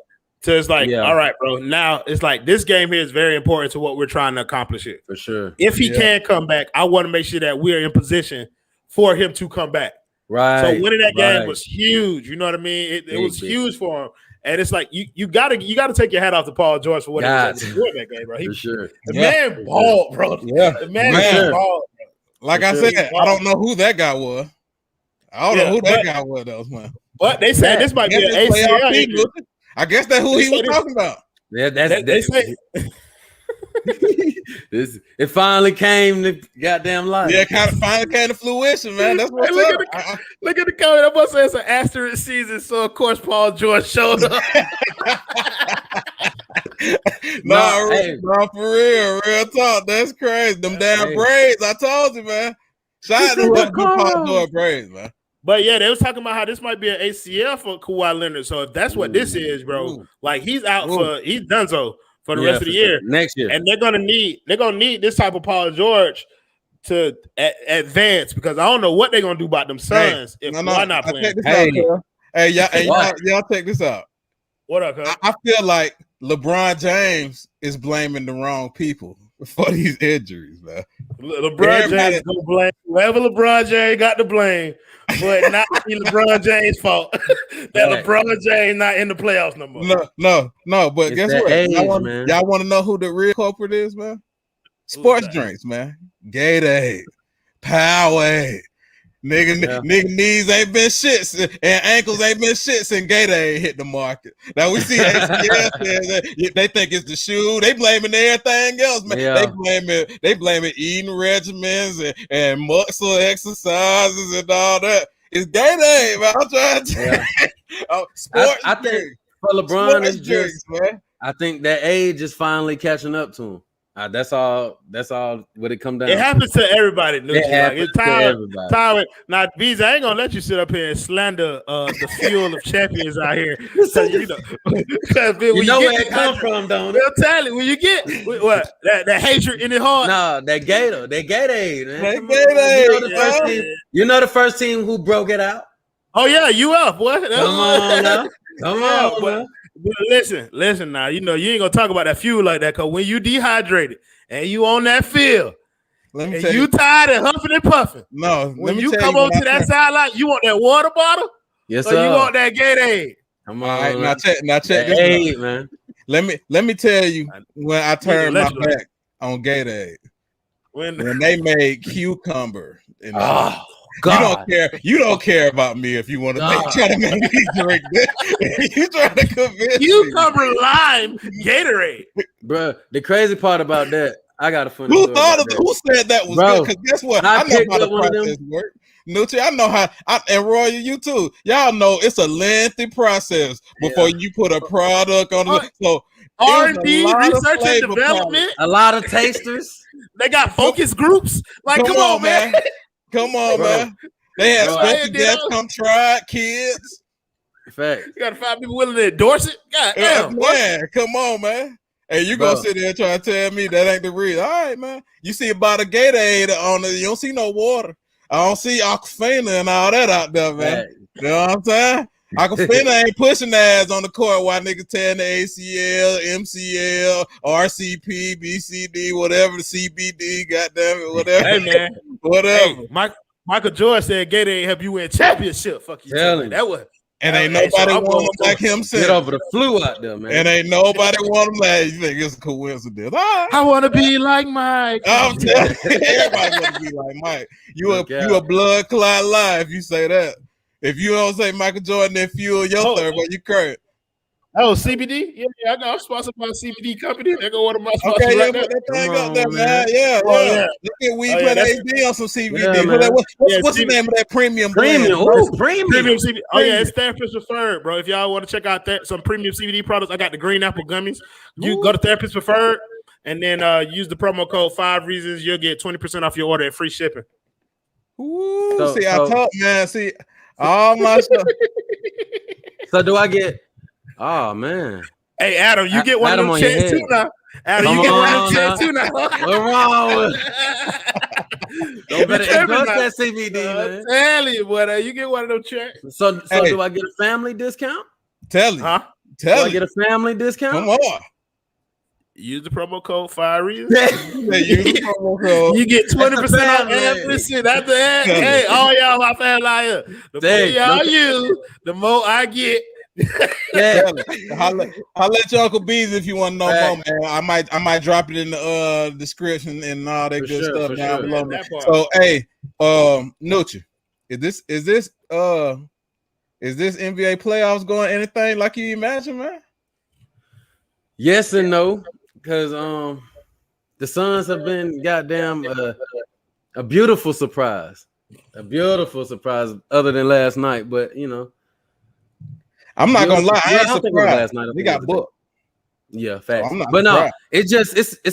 Speaker 4: it's like, all right, bro. Now it's like this game here is very important to what we're trying to accomplish here.
Speaker 2: For sure.
Speaker 4: If he can come back, I want to make sure that we're in position for him to come back.
Speaker 2: Right.
Speaker 4: So winning that game was huge. You know what I mean? It was huge for him. And it's like you gotta take your hat off to Paul George for what he was able to do in that game, bro.
Speaker 2: For sure.
Speaker 4: The man balled, bro.
Speaker 1: Yeah.
Speaker 4: The man balled, bro.
Speaker 1: Like I said, I don't know who that guy was. I don't know who that guy was, though, man.
Speaker 4: But they said this might be an ACL injury.
Speaker 1: I guess that's who he was talking about.
Speaker 2: Yeah, they say it finally came to goddamn life.
Speaker 1: Yeah, kind of finally came to fruition, man. That's what.
Speaker 4: Look at the comment. I'm gonna say it's an asterisk season, so of course Paul George showed up.
Speaker 1: No, for real talk. That's crazy. Them damn braids. I told you, man. Shout out to Paul George braids, man.
Speaker 4: But yeah, they was talking about how this might be an ACL for Kawhi Leonard. So if that's what this is, bro, like he's out he's done so for the rest of the year.
Speaker 2: Next year.
Speaker 4: And they're gonna need this type of Paul George to advance, because I don't know what they're gonna do about them Suns if Kawhi not playing.
Speaker 1: Y'all check this out.
Speaker 4: What up, cuz?
Speaker 1: I feel like LeBron James is blaming the wrong people for these injuries, man.
Speaker 4: LeBron James gonna blame whoever LeBron James got to blame, but not be LeBron James' fault that LeBron James not in the playoffs no more.
Speaker 1: No. But
Speaker 2: It's
Speaker 1: guess
Speaker 2: that
Speaker 1: what?
Speaker 2: age,
Speaker 1: Y'all want to know who the real culprit is, man? Sports drinks, man. Gatorade, Powerade. Nigga knees ain't been shit and ankles ain't been shit since Gatorade hit the market. Now we see ACL says that they think it's the shoe. They blaming everything else, man.
Speaker 2: Yeah.
Speaker 1: They blaming eating regimens and muscle exercises and all that. It's Gatorade, man. I'm trying to tell you. Sports
Speaker 2: I think
Speaker 1: drinks.
Speaker 2: for LeBron, it's
Speaker 1: Drinks,
Speaker 2: just
Speaker 1: man.
Speaker 2: I think that age is finally catching up to him. That's all what it come down.
Speaker 4: It happens to everybody.
Speaker 2: It's
Speaker 4: Tyler. Now, Visa, I ain't gonna let you sit up here and slander the fuel of champions out here. So, you know
Speaker 2: where it come from, don't it?
Speaker 4: I'm telling you, when you get what that hatred in the heart.
Speaker 2: No, that Gatorade, man.
Speaker 1: That Gatorade.
Speaker 2: You know the first team who broke it out.
Speaker 4: Oh yeah, UF, boy.
Speaker 2: Come on now. Come on,
Speaker 4: but listen now. You know you ain't gonna talk about that fuel like that because when you dehydrated and you on that field and you tired and huffing and puffing.
Speaker 1: No,
Speaker 4: when you come onto that sideline, you want that water bottle?
Speaker 2: Yes,
Speaker 4: or
Speaker 2: sir.
Speaker 4: You want that Gatorade?
Speaker 2: Come on,
Speaker 1: right, now check this
Speaker 2: out, man.
Speaker 1: Let me tell you when I turned my back on Gatorade when they made cucumber. God. You don't care about me if you want to try to make me drink this. You trying to convince
Speaker 4: cucumber lime Gatorade,
Speaker 2: bro. The crazy part about that, I got a funny.
Speaker 1: Who said that was good? Because guess what? I know how the process works. Nucci, I know how. And Roy, you too. Y'all know it's a lengthy process before you put a product on the. So
Speaker 4: R&D, research and development.
Speaker 2: A lot of tasters.
Speaker 4: They got focus groups. Like, come on, man.
Speaker 1: Come on, man. They have special guests come try it, kids.
Speaker 2: Fact.
Speaker 4: You gotta find people willing to endorse it. God damn,
Speaker 1: man. Come on, man. Hey, you gonna sit there and try to tell me that ain't the reason. All right, man. You see about a Gatorade on it, you don't see no water. I don't see Aquafina and all that out there, man. Right. You know what I'm saying? Aquafina ain't pushing ass on the court while niggas tearing the ACL, MCL, RCP, BCD, whatever the CBD, goddamn it, whatever.
Speaker 4: Hey, man.
Speaker 1: Whatever.
Speaker 4: Hey, Michael Jordan said Gatorade help you win championship. Fuck you. That was.
Speaker 1: And ain't nobody want him like him.
Speaker 2: Get over the flu out there, man.
Speaker 1: And ain't nobody want him like you think it's a coincidence. Right.
Speaker 4: I want to be like Mike.
Speaker 1: I'm telling you, everybody want to be like Mike. You a blood clot lie if you say that. If you don't say Michael Jordan, then fuel your third, but you current.
Speaker 4: Oh, CBD? Yeah, I know. I'm sponsored by a CBD company. They go one of my sponsors.
Speaker 1: Okay,
Speaker 4: right
Speaker 1: that thing up there, man. Yeah. Look at we put AD on some CBD.
Speaker 2: Yeah,
Speaker 1: what's the name of that premium?
Speaker 2: Premium
Speaker 4: CBD. Oh yeah, it's Therapist Preferred, bro. If y'all want to check out some premium CBD products, I got the green apple gummies. You go to Therapist Preferred and then use the promo code 5 Reasons. You'll get 20% off your order and free shipping.
Speaker 1: Ooh, I told man. See, all my stuff.
Speaker 2: So do I get? Oh man!
Speaker 4: Hey Adam, you get one of them checks too now. Adam, you get one of them checks too now.
Speaker 2: What's wrong? Don't better endorse that CBD, man.
Speaker 4: Tell you, boy, you get one of them checks.
Speaker 2: So do I get a family discount?
Speaker 1: Tell you,
Speaker 2: do I get a family discount?
Speaker 1: Come on.
Speaker 4: Use the promo code 5 Reasons.
Speaker 1: Use the promo code.
Speaker 4: You get 20% off everything. After that, hey, all y'all my family out here. The more y'all use, the more I get.
Speaker 1: Holla at your Uncle Bees if you want to know more, man. I might drop it in the description and all that good stuff down below. So hey, Nucci, is this NBA playoffs going anything like you imagine, man?
Speaker 2: Yes and no, because the Suns have been goddamn a beautiful surprise. Other than last night, but you know.
Speaker 1: I'm not gonna lie. I ain't
Speaker 2: surprised.
Speaker 1: Last night they got booked.
Speaker 2: Yeah, facts. But no, it's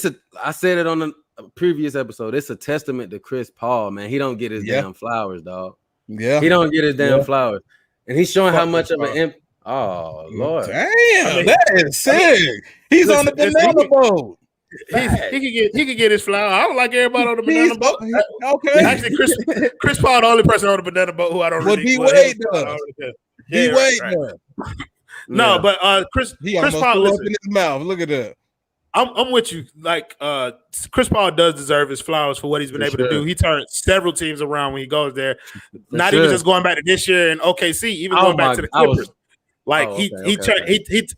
Speaker 2: a. I said it on the previous episode. It's a testament to Chris Paul, man. He don't get his damn flowers, dog.
Speaker 1: Yeah,
Speaker 2: he don't get his damn flowers, and he's showing how much of an. Oh Lord,
Speaker 1: damn, that is sick. He's on the banana boat.
Speaker 4: He could get his flower. I don't like everybody on the banana boat.
Speaker 1: Okay,
Speaker 4: actually, Chris Paul, the only person on the banana boat who I don't really.
Speaker 1: D Wade does. D Wade does.
Speaker 4: No, but Chris
Speaker 1: almost
Speaker 4: Paul,
Speaker 1: threw up
Speaker 4: listen,
Speaker 1: in his mouth. Look at that.
Speaker 4: I'm with you. Like Chris Paul does deserve his flowers for what he's been able to do. He turned several teams around when he goes there. Not even just going back to this year in OKC, even going back to the Clippers. He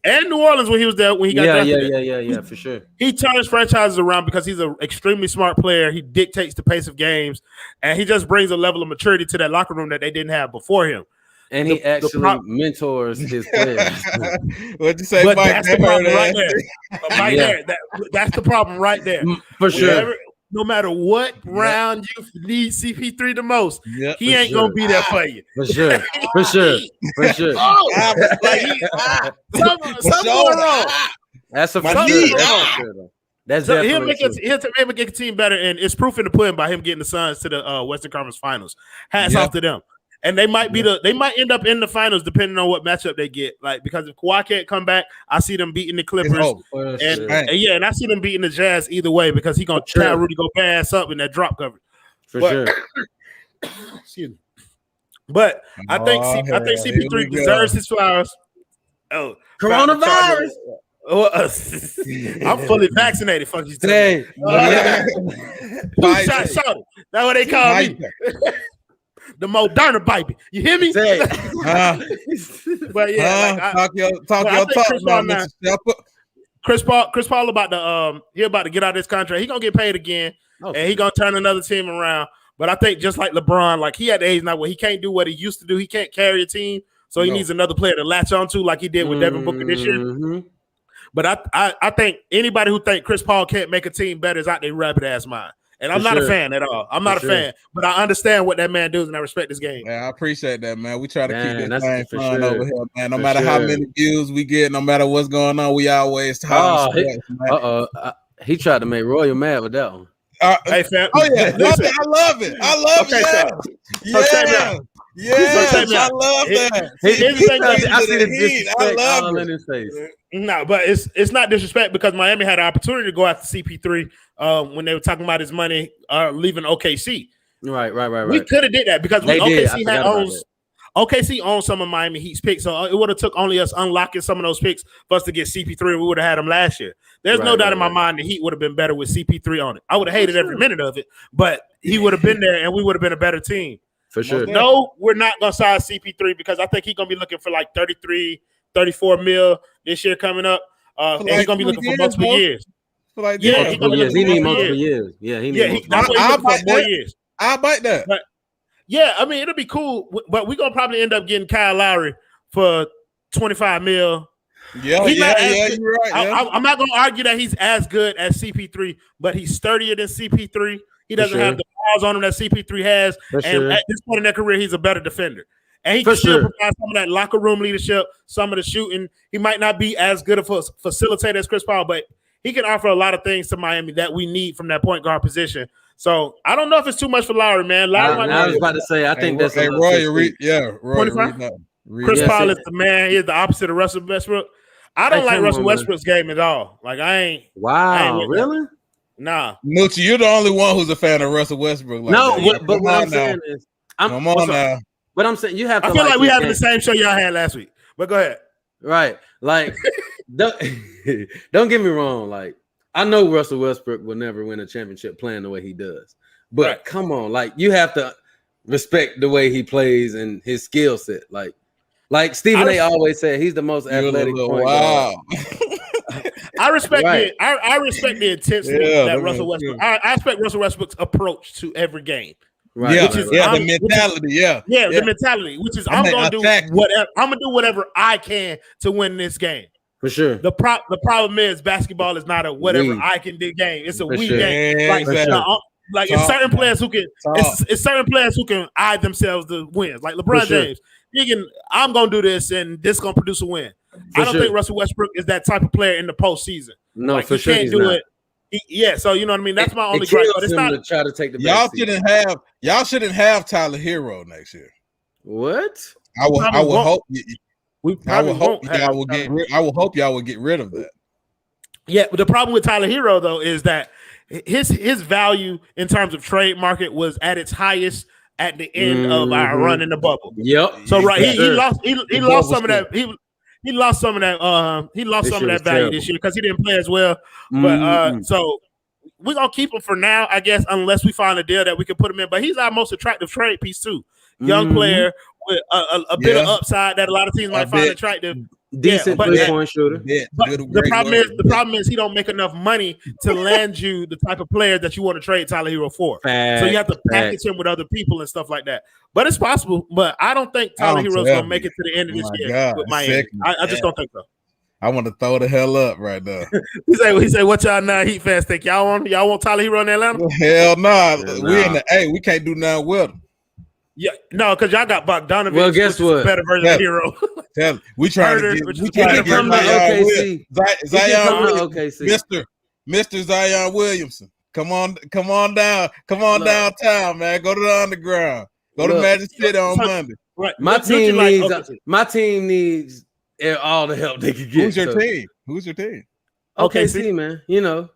Speaker 4: and New Orleans when he was there when he got drafted.
Speaker 2: Yeah, for sure.
Speaker 4: He turns franchises around because he's an extremely smart player. He dictates the pace of games, and he just brings a level of maturity to that locker room that they didn't have before him.
Speaker 2: And he actually mentors his players.
Speaker 1: What'd you say,
Speaker 4: but
Speaker 1: Mike?
Speaker 4: that's the problem right there. That's the problem right there.
Speaker 2: For sure.
Speaker 4: No matter what round you need CP3 the most, he ain't gonna be there for you.
Speaker 2: For sure.
Speaker 4: Something going wrong.
Speaker 2: That's a That's
Speaker 4: so he'll make a team better, and it's proof in the pudding by him getting the Suns to the Western Conference Finals. Hats off to them. And they might they might end up in the finals depending on what matchup they get. Like, because if Kawhi can't come back, I see them beating the Clippers. And I see them beating the Jazz either way because he's gonna try Rudy Gobert ass up in that drop coverage.
Speaker 2: Sure.
Speaker 4: Excuse me. But I think CP3 deserves his flowers. Oh,
Speaker 2: coronavirus.
Speaker 4: I'm fully vaccinated. Fuck you.
Speaker 2: Hey.
Speaker 4: That's what they call me. The Moderna baby. You hear me? But yeah,
Speaker 1: talk your talk now,
Speaker 4: Chris Paul about to he about to get out of this contract. He gonna get paid again, and he gonna turn another team around. But I think just like LeBron, like he at the age now where he can't do what he used to do. He can't carry a team, so he needs another player to latch onto, like he did with Devin Booker this year. But I think anybody who think Chris Paul can't make a team better is out there rabbit ass mind. And I'm not a fan at all. I'm not a fan, but I understand what that man does, and I respect this game.
Speaker 1: Yeah, I appreciate that, man. We try to keep this thing fun over here, man. No matter how many views we get, no matter what's going on, we always talk.
Speaker 2: He tried to make Royal mad with that one.
Speaker 4: Hey, fam.
Speaker 1: Oh yeah, I love it. I love it. Yes, I love that.
Speaker 2: I see the disrespect all in his face.
Speaker 4: No, but it's not disrespect because Miami had an opportunity to go after CP3 when they were talking about his money leaving OKC.
Speaker 2: Right.
Speaker 4: We could have did that because OKC owns some of Miami Heat's picks, so it would have took only us unlocking some of those picks for us to get CP3. We would have had him last year. There's no doubt in my mind the Heat would have been better with CP3 on it. I would have hated every minute of it, but he would have been there, and we would have been a better team.
Speaker 2: For sure.
Speaker 4: No, we're not going to sign CP3 because I think he's going to be looking for like 33, 34 mil this year coming up. And he's going to be looking for multiple years.
Speaker 2: He needs multiple years. Yeah, he needs multiple years.
Speaker 4: That's what he's looking for, more years.
Speaker 1: I'll bite that.
Speaker 4: But, yeah, I mean, it'll be cool, but we're going to probably end up getting Kyle Lowry for 25 mil.
Speaker 1: Yeah, you're right.
Speaker 4: I'm not going to argue that he's as good as CP3, but he's sturdier than CP3. He doesn't have the balls on him that CP3 has. And at this point in their career, he's a better defender. And he can still provide some of that locker room leadership, some of the shooting. He might not be as good of a facilitator as Chris Paul, but he can offer a lot of things to Miami that we need from that point guard position. So I don't know if it's too much for Lowry, man.
Speaker 2: I was about to say, I think that's
Speaker 1: Roy.
Speaker 4: Chris Paul is the man. He's the opposite of Russell Westbrook. I don't like Russell Westbrook's game at all. Like I ain't.
Speaker 2: Wow, really?
Speaker 4: Nah,
Speaker 1: Moochie, you're the only one who's a fan of Russell Westbrook.
Speaker 2: But what I'm saying is,
Speaker 1: come on now.
Speaker 2: But I'm saying you have to.
Speaker 4: I feel like we having the same show y'all had last week. But go ahead.
Speaker 2: Right, like don't get me wrong. Like I know Russell Westbrook will never win a championship playing the way he does. But come on, like you have to respect the way he plays and his skill set. Like Stephen A. always said, he's the most athletic point guard.
Speaker 4: I respect I respect the intensity that Russell Westbrook. I respect Russell Westbrook's approach to every game.
Speaker 1: Right. The mentality.
Speaker 4: The mentality, which is I'm gonna do whatever I can to win this game.
Speaker 2: For sure.
Speaker 4: The problem is basketball is not a whatever I can do game. It's a game. Like it's certain players who can. It's certain players who can eye themselves to wins. Like LeBron James, I'm gonna do this and this gonna produce a win. I don't think Russell Westbrook is that type of player in the postseason.
Speaker 2: No,
Speaker 4: like,
Speaker 2: for sure
Speaker 4: he can't do it. So you know what I mean. That's my only gripe. But it's not
Speaker 2: to try to take the.
Speaker 1: Y'all shouldn't have Tyler Hero next year.
Speaker 2: What?
Speaker 1: I will hope. I will hope y'all will get rid of that.
Speaker 4: Yeah, but the problem with Tyler Hero though is that his value in terms of trade market was at its highest at the end of our run in the bubble.
Speaker 2: Yep.
Speaker 4: So he lost some of that. he lost some of that. He lost some of that value this year because he didn't play as well. But so we're gonna keep him for now, I guess, unless we find a deal that we can put him in. But he's our most attractive trade piece too. Young player with a bit of upside that a lot of teams might find attractive.
Speaker 2: Decent three-point shooter.
Speaker 4: But the problem is he don't make enough money to land you the type of player that you want to trade Tyler Hero for. So you have to package him with other people and stuff like that. But it's possible. But I don't think Tyler Hero's gonna make it to the end of this year with Miami. I just don't think so.
Speaker 1: I want to throw the hell up right now.
Speaker 4: he say, what y'all non-Heat fans think? Y'all want Tyler Hero in Atlanta?
Speaker 1: Hell nah. We can't do nothing with him.
Speaker 4: Yeah, no, because y'all got Bogdanovich.
Speaker 2: Well, guess what?
Speaker 4: Better version of Hero.
Speaker 1: We trying to get Zion OKC. Mr. Zion Williamson. Come on downtown, man. Go to the underground. Go to Magic City on Monday.
Speaker 4: Right.
Speaker 2: My team needs all the help they can get.
Speaker 1: Who's your team?
Speaker 2: OKC, man. You know,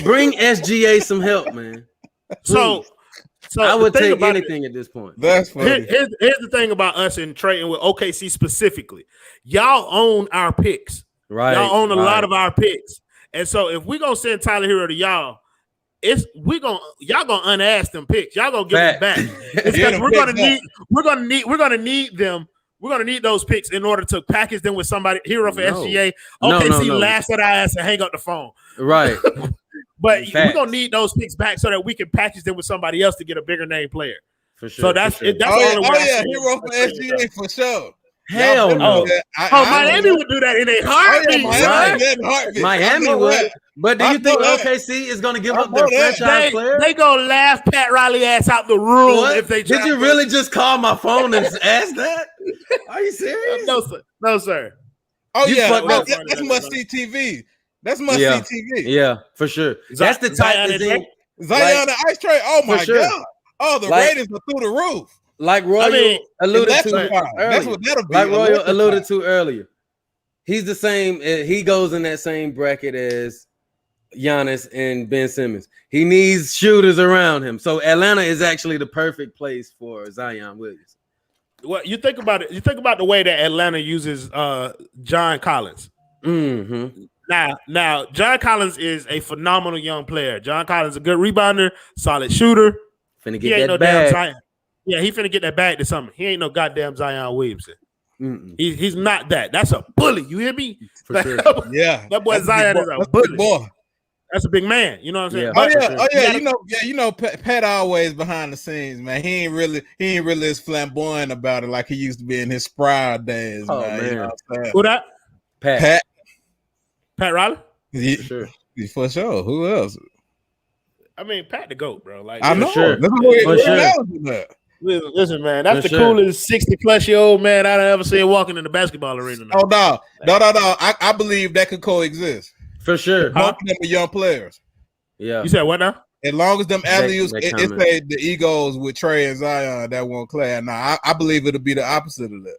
Speaker 2: bring SGA some help, man.
Speaker 4: So
Speaker 2: I would take anything at this point.
Speaker 1: That's funny.
Speaker 4: Here's the thing about us and trading with OKC specifically. Y'all own our picks.
Speaker 2: Right.
Speaker 4: Y'all own a lot of our picks. And so if we're gonna send Tyler Hero to y'all, y'all gonna unask them picks. Y'all gonna give them back. It's because we're gonna need them. We're gonna need those picks in order to package them with somebody. Hero for SGA. OKC laughs at our ass and hang up the phone.
Speaker 2: Right.
Speaker 4: But we're gonna need those picks back so that we can package them with somebody else to get a bigger name player.
Speaker 2: For sure.
Speaker 4: So that's
Speaker 2: for sure.
Speaker 4: That's the only way.
Speaker 1: Hero for SGA for sure.
Speaker 2: Hell no.
Speaker 4: Miami would do that in a heartbeat.
Speaker 2: Miami would. But do you think OKC is going to give up their franchise player?
Speaker 4: They gonna laugh Pat Riley ass out the room if they.
Speaker 2: Did you really just call my phone and ask that? Are you serious?
Speaker 4: No, sir.
Speaker 1: Oh yeah, that's must see TV. That's must see TV.
Speaker 2: Yeah, for sure. That's the type of thing.
Speaker 1: Zion and Ice Trade. Oh my god. Oh, the ratings are through the roof.
Speaker 2: Like Royal alluded to earlier. He's the same. He goes in that same bracket as Giannis and Ben Simmons. He needs shooters around him. So Atlanta is actually the perfect place for Zion Williams.
Speaker 4: Well, you think about it. You think about the way that Atlanta uses John Collins.
Speaker 2: Mm-hmm.
Speaker 4: Now, John Collins is a phenomenal young player. John Collins is a good rebounder, solid shooter.
Speaker 2: Finna get that bag.
Speaker 4: Yeah, he finna get that bag to something. He ain't no goddamn Zion Williamson. He's not that. That's a bully. You hear me?
Speaker 2: For sure.
Speaker 4: Yeah, that boy Zion is a bully. Boy. That's a big man. You know what I'm saying?
Speaker 1: You know, Pat always behind the scenes, man. He ain't really as flamboyant about it like he used to be in his Sproul days.
Speaker 2: Oh,
Speaker 1: man. You know what I'm saying?
Speaker 4: Who that? Pat Riley?
Speaker 1: For sure. Who else?
Speaker 4: I mean, Pat the GOAT, bro. Like,
Speaker 1: I know.
Speaker 2: Sure.
Speaker 4: Listen, man, that's the coolest 60-plus-year-old man I've ever seen walking in the basketball arena.
Speaker 1: Oh, no. I believe that could coexist.
Speaker 2: For sure.
Speaker 1: Both of them are young players.
Speaker 4: Yeah. You said what now?
Speaker 1: As long as them alley-oops, it's the egos with Trey and Zion that won't clash. Now, I believe it'll be the opposite of that.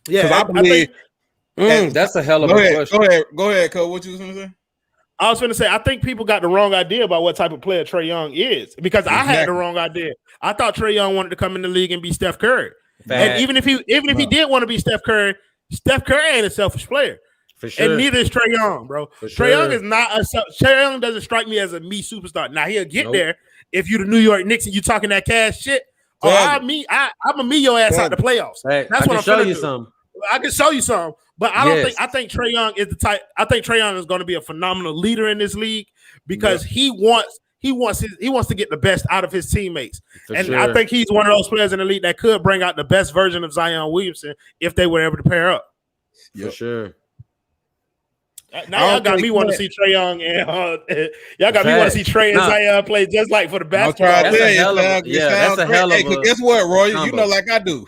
Speaker 4: Yeah,
Speaker 1: I believe.
Speaker 2: That's a hell of a question.
Speaker 1: Go ahead, Cole. What you was going to say? I
Speaker 4: was going to say, I think people got the wrong idea about what type of player Trae Young is because I had the wrong idea. I thought Trae Young wanted to come in the league and be Steph Curry. And even if he did want to be Steph Curry ain't a selfish player.
Speaker 2: For sure.
Speaker 4: And neither is Trae Young, bro. Trae Young is not Trae Young doesn't strike me as a me superstar. Now he'll get there if you the New York Knicks and you talking that cash shit. I'm gonna meet your ass out the playoffs. That's what I'm show you do. Some. I can show you some, but I don't think I think Trae Young is the type. I think Trae Young is going to be a phenomenal leader in this league because he wants to get the best out of his teammates. I think he's one of those players in the league that could bring out the best version of Zion Williamson if they were able to pair up.
Speaker 2: For sure.
Speaker 4: Now y'all got me want to see Trae Young and y'all got me want to see Trae and Zion play just like for the basketball.
Speaker 2: That's a hell of a
Speaker 1: guess what, Roy? You know, like I do.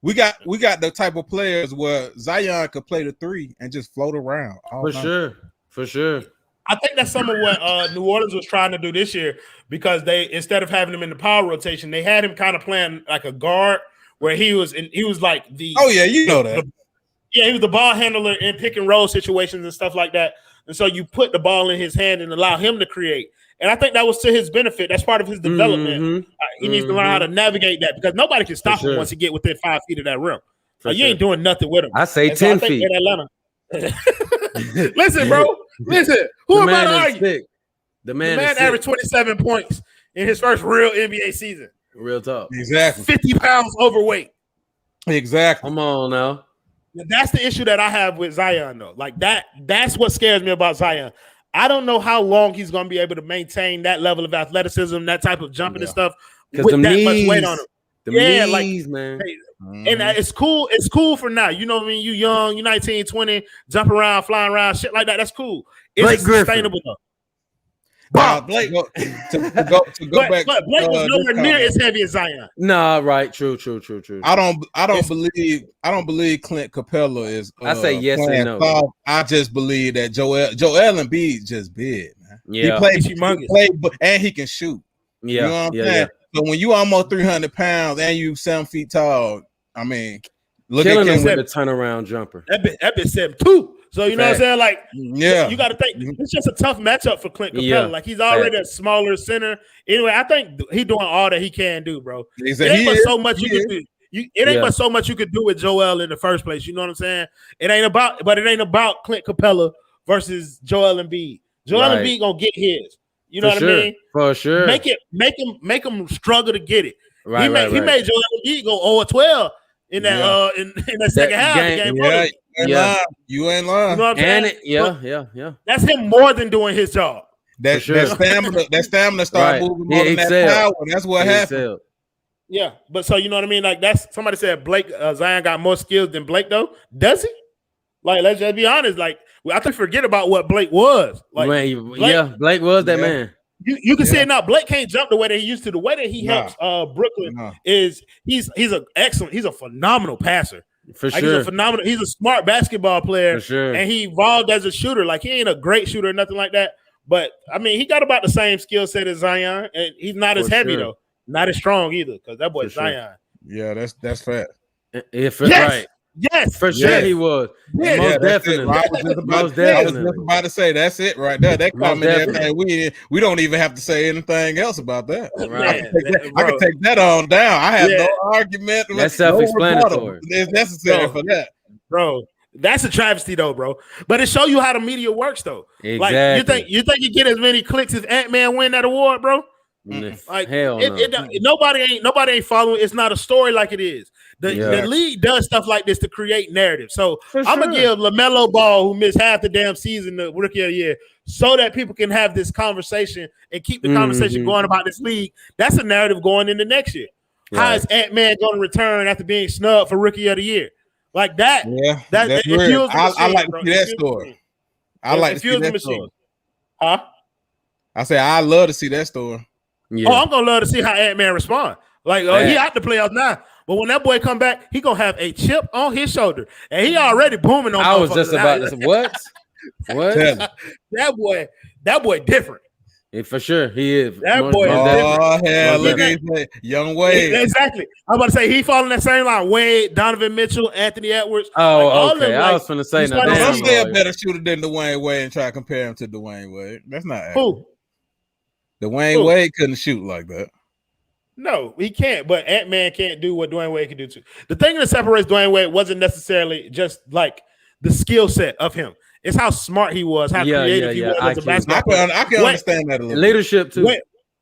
Speaker 1: We got the type of players where Zion could play the three and just float around.
Speaker 2: For sure.
Speaker 4: I think that's some of what New Orleans was trying to do this year because they instead of having him in the power rotation, they had him kind of playing like a guard where he was like the he was the ball handler in pick and roll situations and stuff like that. And so you put the ball in his hand and allow him to create. And I think that was to his benefit. That's part of his development. He needs to learn how to navigate that because nobody can stop him once he get within 5 feet of that rim. You ain't doing nothing with him.
Speaker 2: I say 10 feet
Speaker 4: in Atlanta. Listen, bro. Listen. Who am I to argue? The man averaged 27 points in his first real NBA season.
Speaker 2: Real talk.
Speaker 1: Exactly.
Speaker 4: 50 pounds overweight.
Speaker 1: Exactly.
Speaker 2: Come on now.
Speaker 4: That's the issue that I have with Zion, though. Like that's what scares me about Zion. I don't know how long he's going to be able to maintain that level of athleticism, that type of jumping and stuff with that much weight on him.
Speaker 2: Knees, man.
Speaker 4: And it's cool. It's cool for now. You know what I mean? You young, you 19, 20, jump around, flying around, shit like that. That's cool. It's sustainable though.
Speaker 1: Blake to go back.
Speaker 4: But Blake was nowhere near as heavy as Zion.
Speaker 2: Nah, right. True. I
Speaker 1: don't believe Clint Capella is.
Speaker 2: I say yes and no.
Speaker 1: Soft. I just believe that Joel Embiid just big, man.
Speaker 2: Yeah,
Speaker 1: he played humongous, and he can shoot.
Speaker 2: Yeah,
Speaker 1: you know what I'm saying? So when you almost 300 pounds and you 7 feet tall, I mean, look at him
Speaker 2: with the turnaround jumper.
Speaker 4: That bitch 7'2". So you know what I'm saying? Like,
Speaker 1: yeah,
Speaker 4: you got to think it's just a tough matchup for Clint Capella. Like he's already a smaller center. Anyway, I think he's doing all that he can do, bro. It ain't but so much you can do. It ain't but so much you could do with Joel in the first place. You know what I'm saying? It ain't about Clint Capella versus Joel Embiid. Joel Embiid gonna get his. You know what I mean?
Speaker 2: For sure.
Speaker 4: Make him struggle to get it. He made Joel Embiid go 0-12 in that in that second half of the game.
Speaker 1: You ain't lying.
Speaker 4: You know what I'm saying?
Speaker 2: Yeah.
Speaker 4: That's him more than doing his job.
Speaker 1: That stamina started moving more than that power. That's what happened.
Speaker 4: Yeah, but so you know what I mean? Like that's somebody said Blake Zion got more skills than Blake though. Does he? Like let's just be honest. Like I think forget about what Blake was. Like
Speaker 2: Blake was that man.
Speaker 4: You can see it now. Blake can't jump the way that he used to. The way that he helps Brooklyn is he's a phenomenal passer.
Speaker 2: For sure.
Speaker 4: He's a smart basketball player.
Speaker 2: For sure.
Speaker 4: And he evolved as a shooter. Like he ain't a great shooter or nothing like that. But I mean, he got about the same skill set as Zion, and he's not as heavy though. Not as strong either, because that boy's Zion.
Speaker 1: Yeah, that's fact.
Speaker 2: Right.
Speaker 4: Yes,
Speaker 2: for sure he was.
Speaker 1: Yeah,
Speaker 2: most definitely.
Speaker 1: I was just about to say that's it right there. That comment, everything we don't even have to say anything else about that.
Speaker 2: Right.
Speaker 1: I can take that on down. I have no argument.
Speaker 2: That's self-explanatory.
Speaker 1: It's necessary for that,
Speaker 4: bro. That's a travesty, though, bro. But it show you how the media works, though.
Speaker 2: Exactly.
Speaker 4: Like you think you get as many clicks as Ant-Man win that award, bro? Like
Speaker 2: hell no.
Speaker 4: Nobody ain't following. It's not a story like it is. The league does stuff like this to create narrative. So I'm gonna give LaMelo Ball, who missed half the damn season, the rookie of the year, so that people can have this conversation and keep the conversation going about this league. That's a narrative going into next year. Right. How is Ant-Man going to return after being snubbed for rookie of the year? Like that.
Speaker 1: Yeah, that's real. I like to see that story. I like to see that story.
Speaker 4: Huh?
Speaker 1: I say I love to see that story.
Speaker 4: Yeah. Oh, I'm gonna love to see how Ant-Man respond. Like he out the playoffs now, but when that boy come back, he gonna have a chip on his shoulder, and he already booming on.
Speaker 2: I was just about to say what?
Speaker 4: that boy different.
Speaker 2: Yeah, for sure, he is.
Speaker 4: That boy is different.
Speaker 1: Oh hell, look at his young Wade.
Speaker 4: Exactly. I'm about to say he fall in that same line. Wade, Donovan Mitchell, Anthony Edwards.
Speaker 2: Oh, okay. I was gonna say now.
Speaker 1: Don't say a better shooter than Dwayne Wade and try to compare him to Dwayne Wade. That's not accurate.
Speaker 4: Who?
Speaker 1: Dwayne Wade couldn't shoot like that.
Speaker 4: No, he can't. But Ant-Man can't do what Dwayne Wade can do too. The thing that separates Dwayne Wade wasn't necessarily just like the skill set of him. It's how smart he was, how creative he was as a basketball player.
Speaker 1: I can understand that a little.
Speaker 2: Leadership too.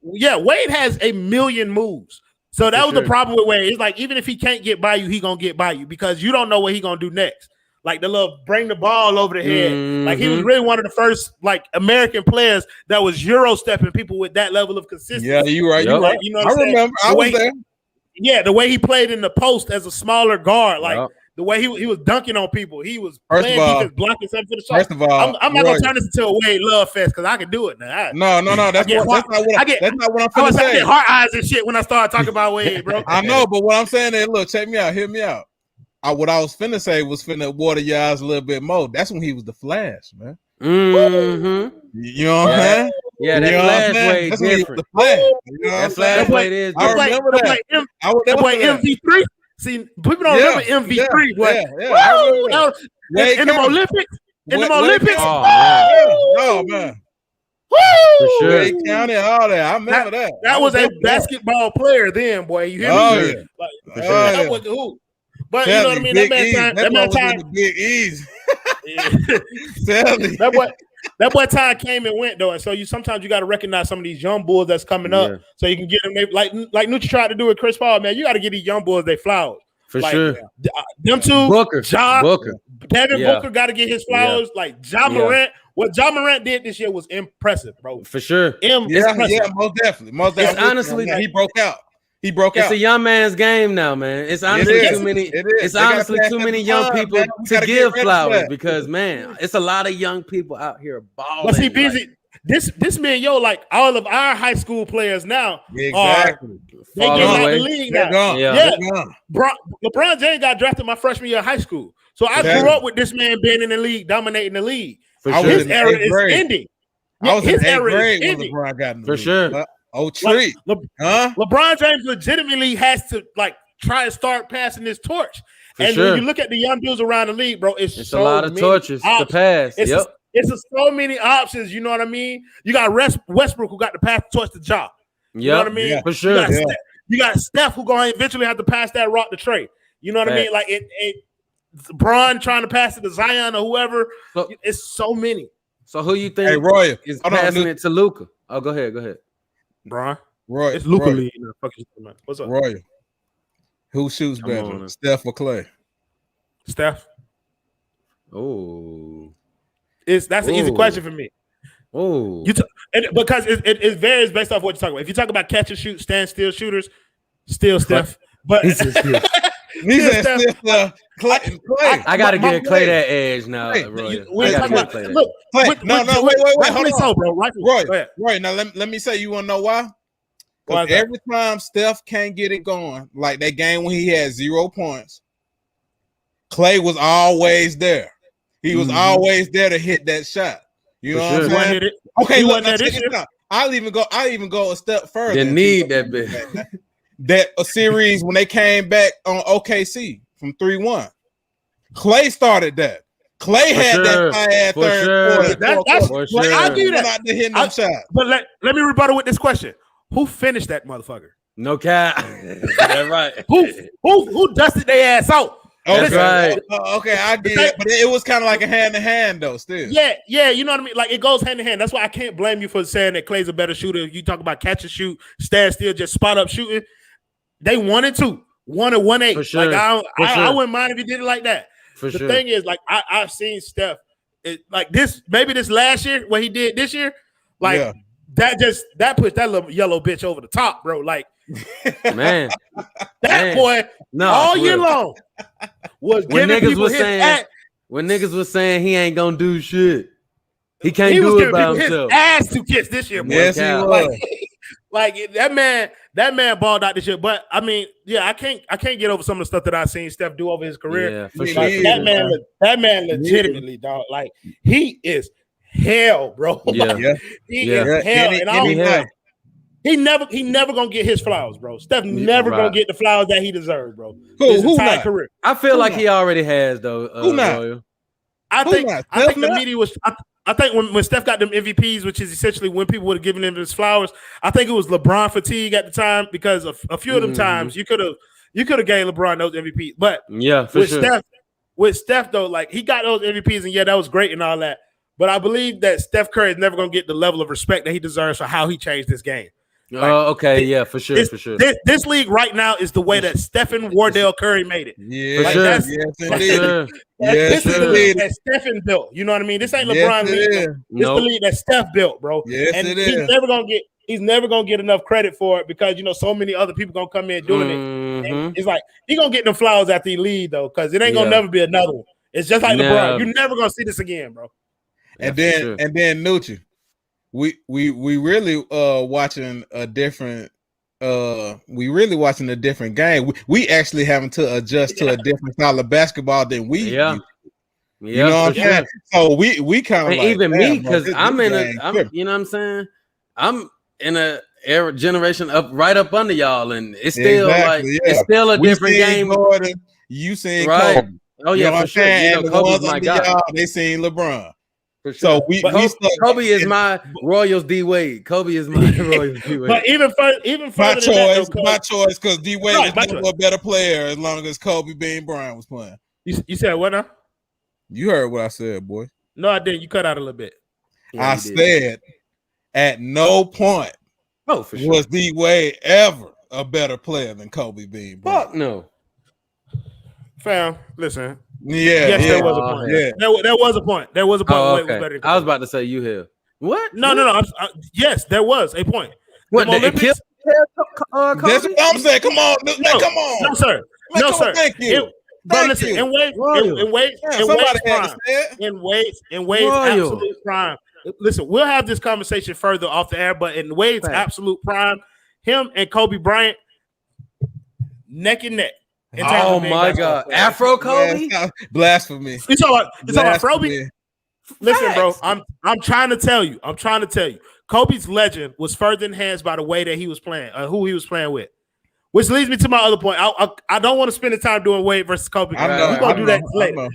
Speaker 4: Wade has a million moves. So that was the problem with Wade. It's like even if he can't get by you, he gonna get by you because you don't know what he gonna do next. Like the little bring the ball over the head. Like he was really one of the first like American players that was Euro stepping people with that level of consistency.
Speaker 1: Yeah, you're right. You're right.
Speaker 4: You know what I
Speaker 1: remember. I was there.
Speaker 4: Yeah, the way he played in the post as a smaller guard, like the way he was dunking on people. He was playing defense, blocking something for the shot.
Speaker 1: First of all,
Speaker 4: I'm not gonna turn this into a Wade love fest because I can do it now.
Speaker 1: No. That's not what I'm finna say.
Speaker 4: I get heart eyes and shit when I start talking about Wade, bro.
Speaker 1: I know, but what I'm saying is, look, check me out, hear me out. What I was finna say was finna water your eyes a little bit more. That's when he was the Flash, man.
Speaker 2: Mm-hmm.
Speaker 1: You know what I'm saying?
Speaker 2: Yeah, that Flash Wade is different.
Speaker 1: That
Speaker 2: Flash Wade is different.
Speaker 1: I remember that.
Speaker 4: That boy MV3. See, people don't remember MV3. In the Olympics.
Speaker 1: Oh man.
Speaker 4: Woo!
Speaker 2: For sure.
Speaker 1: Wade County, all that. I remember that.
Speaker 4: That was a basketball player then, boy. You hear me?
Speaker 2: Yeah.
Speaker 4: That was the hoop. But you know what I mean? That man time.
Speaker 1: Big Easy.
Speaker 4: That boy time came and went though, and so sometimes you got to recognize some of these young bulls that's coming up, so you can get them. Like Nucci tried to do with Chris Paul, man. You got to get these young bulls their flowers
Speaker 2: for sure.
Speaker 4: Them two,
Speaker 2: Booker,
Speaker 4: Devin Booker got to get his flowers. Like Ja Morant, what Ja Morant did this year was impressive, bro.
Speaker 2: For sure.
Speaker 1: Most definitely. It's
Speaker 2: honestly,
Speaker 1: he broke out. It's
Speaker 2: a young man's game now, man. It's honestly too many. It's honestly too many young people to give flowers because, man, it's a lot of young people out here balling.
Speaker 4: But see, busy. This man, like all of our high school players now, they get out the league now. LeBron James got drafted my freshman year of high school, so I grew up with this man being in the league, dominating the league. His era is ending.
Speaker 1: I was in 8th grade when LeBron got in the league.
Speaker 2: For sure.
Speaker 1: Treat.
Speaker 4: LeBron James legitimately has to try to start passing this torch. When you look at the young dudes around the league, bro, it's so
Speaker 2: a lot of torches to pass.
Speaker 4: It's so many options. You know what I mean? You got Westbrook who got to pass the torch to Ja. You know what I mean?
Speaker 2: Yeah, for sure.
Speaker 4: You got Steph who going to eventually have to pass that rock to Trey. You know what I mean? Like LeBron trying to pass it to Zion or whoever. It's so many.
Speaker 2: So who you think is passing it to Luka? Oh, go ahead.
Speaker 4: Bron.
Speaker 1: Roy.
Speaker 4: It's Luka Lee. What's up?
Speaker 1: Roy. Who shoots better, Steph or Clay?
Speaker 4: Steph.
Speaker 2: Oh.
Speaker 4: That's an easy question for me.
Speaker 2: Oh.
Speaker 4: Because it varies based off what you're talking about. If you talk about catch and shoot, stand still shooters, still Steph. But
Speaker 1: Clay.
Speaker 2: I gotta give Clay that edge now, Roy.
Speaker 1: Wait, Roy. Now let me say, you want to know why? Because every time Steph can't get it going, like that game when he had 0 points, Clay was always there. He was always there to hit that shot. You know what I'm saying? Okay, look, I'll even go a step further.
Speaker 2: They need that bit.
Speaker 1: That a series when they came back on OKC from 3-1. Clay started that. Clay had that third quarter.
Speaker 4: I'll give you that.
Speaker 1: Not to hit them shots.
Speaker 4: But let me rebuttal with this question: who finished that motherfucker?
Speaker 2: No cap. That's right.
Speaker 4: Who dusted their ass out?
Speaker 2: That's right.
Speaker 1: Okay, I get it, but it was kind of like a hand to hand though. Still,
Speaker 4: yeah, you know what I mean. Like it goes hand in hand. That's why I can't blame you for saying that Clay's a better shooter. You talk about catch and shoot, stand still, just spot up shooting. They 1-2, 1 or 1-8.
Speaker 2: For sure.
Speaker 4: Like I wouldn't mind if he did it like that.
Speaker 2: The
Speaker 4: thing is, like I've seen Steph, like this maybe this last year what he did this year, like that pushed that little yellow bitch over the top, bro. Like
Speaker 2: man,
Speaker 4: boy, all year long was
Speaker 2: when
Speaker 4: giving
Speaker 2: niggas
Speaker 4: people
Speaker 2: was
Speaker 4: his
Speaker 2: saying when niggas was saying he ain't gonna do shit, he can't do it by himself.
Speaker 4: His ass to kiss this year, boy.
Speaker 1: Yes, he was.
Speaker 4: Like that man balled out this year. But I mean, I can't get over some of the stuff that I've seen Steph do over his career.
Speaker 2: Yeah, for
Speaker 4: sure. That man legitimately, dog. Like he is hell, bro. He is hell. And he never gonna get his flowers, bro. Steph never gonna get the flowers that he deserves, bro. His entire career.
Speaker 2: I feel like he already has though.
Speaker 1: Who not?
Speaker 4: I think the media was. I think when Steph got them MVPs, which is essentially when people would have given him his flowers, I think it was LeBron fatigue at the time because a few of them times you could have gave LeBron those MVPs. But with Steph though, like he got those MVPs and that was great and all that. But I believe that Steph Curry is never going to get the level of respect that he deserves for how he changed this game.
Speaker 2: Like, for sure.
Speaker 4: This league right now is the way that Stephen Wardell Curry made it.
Speaker 1: Yeah,
Speaker 2: for sure.
Speaker 4: This is the league that Stephen built. You know what I mean? This ain't LeBron league. It's the league that Steph built, bro.
Speaker 1: Yes,
Speaker 4: and he's never gonna get enough credit for it because so many other people gonna come in doing it. And it's like he gonna get them flowers after he leave though, because it ain't gonna never be another one. It's just like LeBron. You're never gonna see this again, bro.
Speaker 1: And then Nucci. We really watching a different game. We actually having to adjust to a different style of basketball than we
Speaker 2: you know
Speaker 1: what I'm saying? So we kind of like,
Speaker 2: even me, because I'm you know what I'm saying? I'm in a generation right up under y'all, and it's still it's still a different game.
Speaker 1: You seen
Speaker 2: right?
Speaker 1: Kobe.
Speaker 2: Oh yeah, for sure.
Speaker 1: And
Speaker 2: Kobe's my guy.
Speaker 1: They seen LeBron.
Speaker 2: For sure.
Speaker 1: So we
Speaker 2: Kobe is my Royals D Wade. Kobe is my Royals D Wade.
Speaker 4: But even further
Speaker 1: my
Speaker 4: than that, though,
Speaker 1: my choice, because D Wade
Speaker 4: Right,
Speaker 1: was never a better player as long as Kobe Bean Bryant was playing.
Speaker 4: You said what now?
Speaker 1: You heard what I said, boy.
Speaker 4: No, I didn't. You cut out a little bit.
Speaker 2: Yeah,
Speaker 1: I said at no point
Speaker 2: for sure.
Speaker 1: was D Wade ever a better player than Kobe Bean Bryant.
Speaker 2: Fuck no.
Speaker 4: Fam, listen.
Speaker 1: Yeah,
Speaker 4: there was a point.
Speaker 1: Yeah.
Speaker 4: There was a point. There was a point.
Speaker 2: Oh,
Speaker 4: Wade was
Speaker 2: okay.
Speaker 4: better than
Speaker 2: I was
Speaker 4: Kobe.
Speaker 2: about to say you have. What?
Speaker 4: No. Yes, there was a point.
Speaker 2: What?
Speaker 4: The Olympics,
Speaker 2: Kobe?
Speaker 1: That's what I'm saying. Come on, man, come on.
Speaker 4: No, sir.
Speaker 1: Man,
Speaker 4: No,
Speaker 1: come
Speaker 4: sir.
Speaker 1: on, thank you.
Speaker 4: But listen, in Wade's absolute prime. Listen, we'll have this conversation further off the air, but in Wade's absolute prime, him and Kobe Bryant, neck and neck.
Speaker 2: Oh my God, Afro Kobe,
Speaker 1: blasphemy!
Speaker 4: You talking about Froby? Listen, bro, I'm trying to tell you. Kobe's legend was further enhanced by the way that he was playing, who he was playing with. Which leads me to my other point. I don't want to spend the time doing Wade versus Kobe. We're gonna do that later.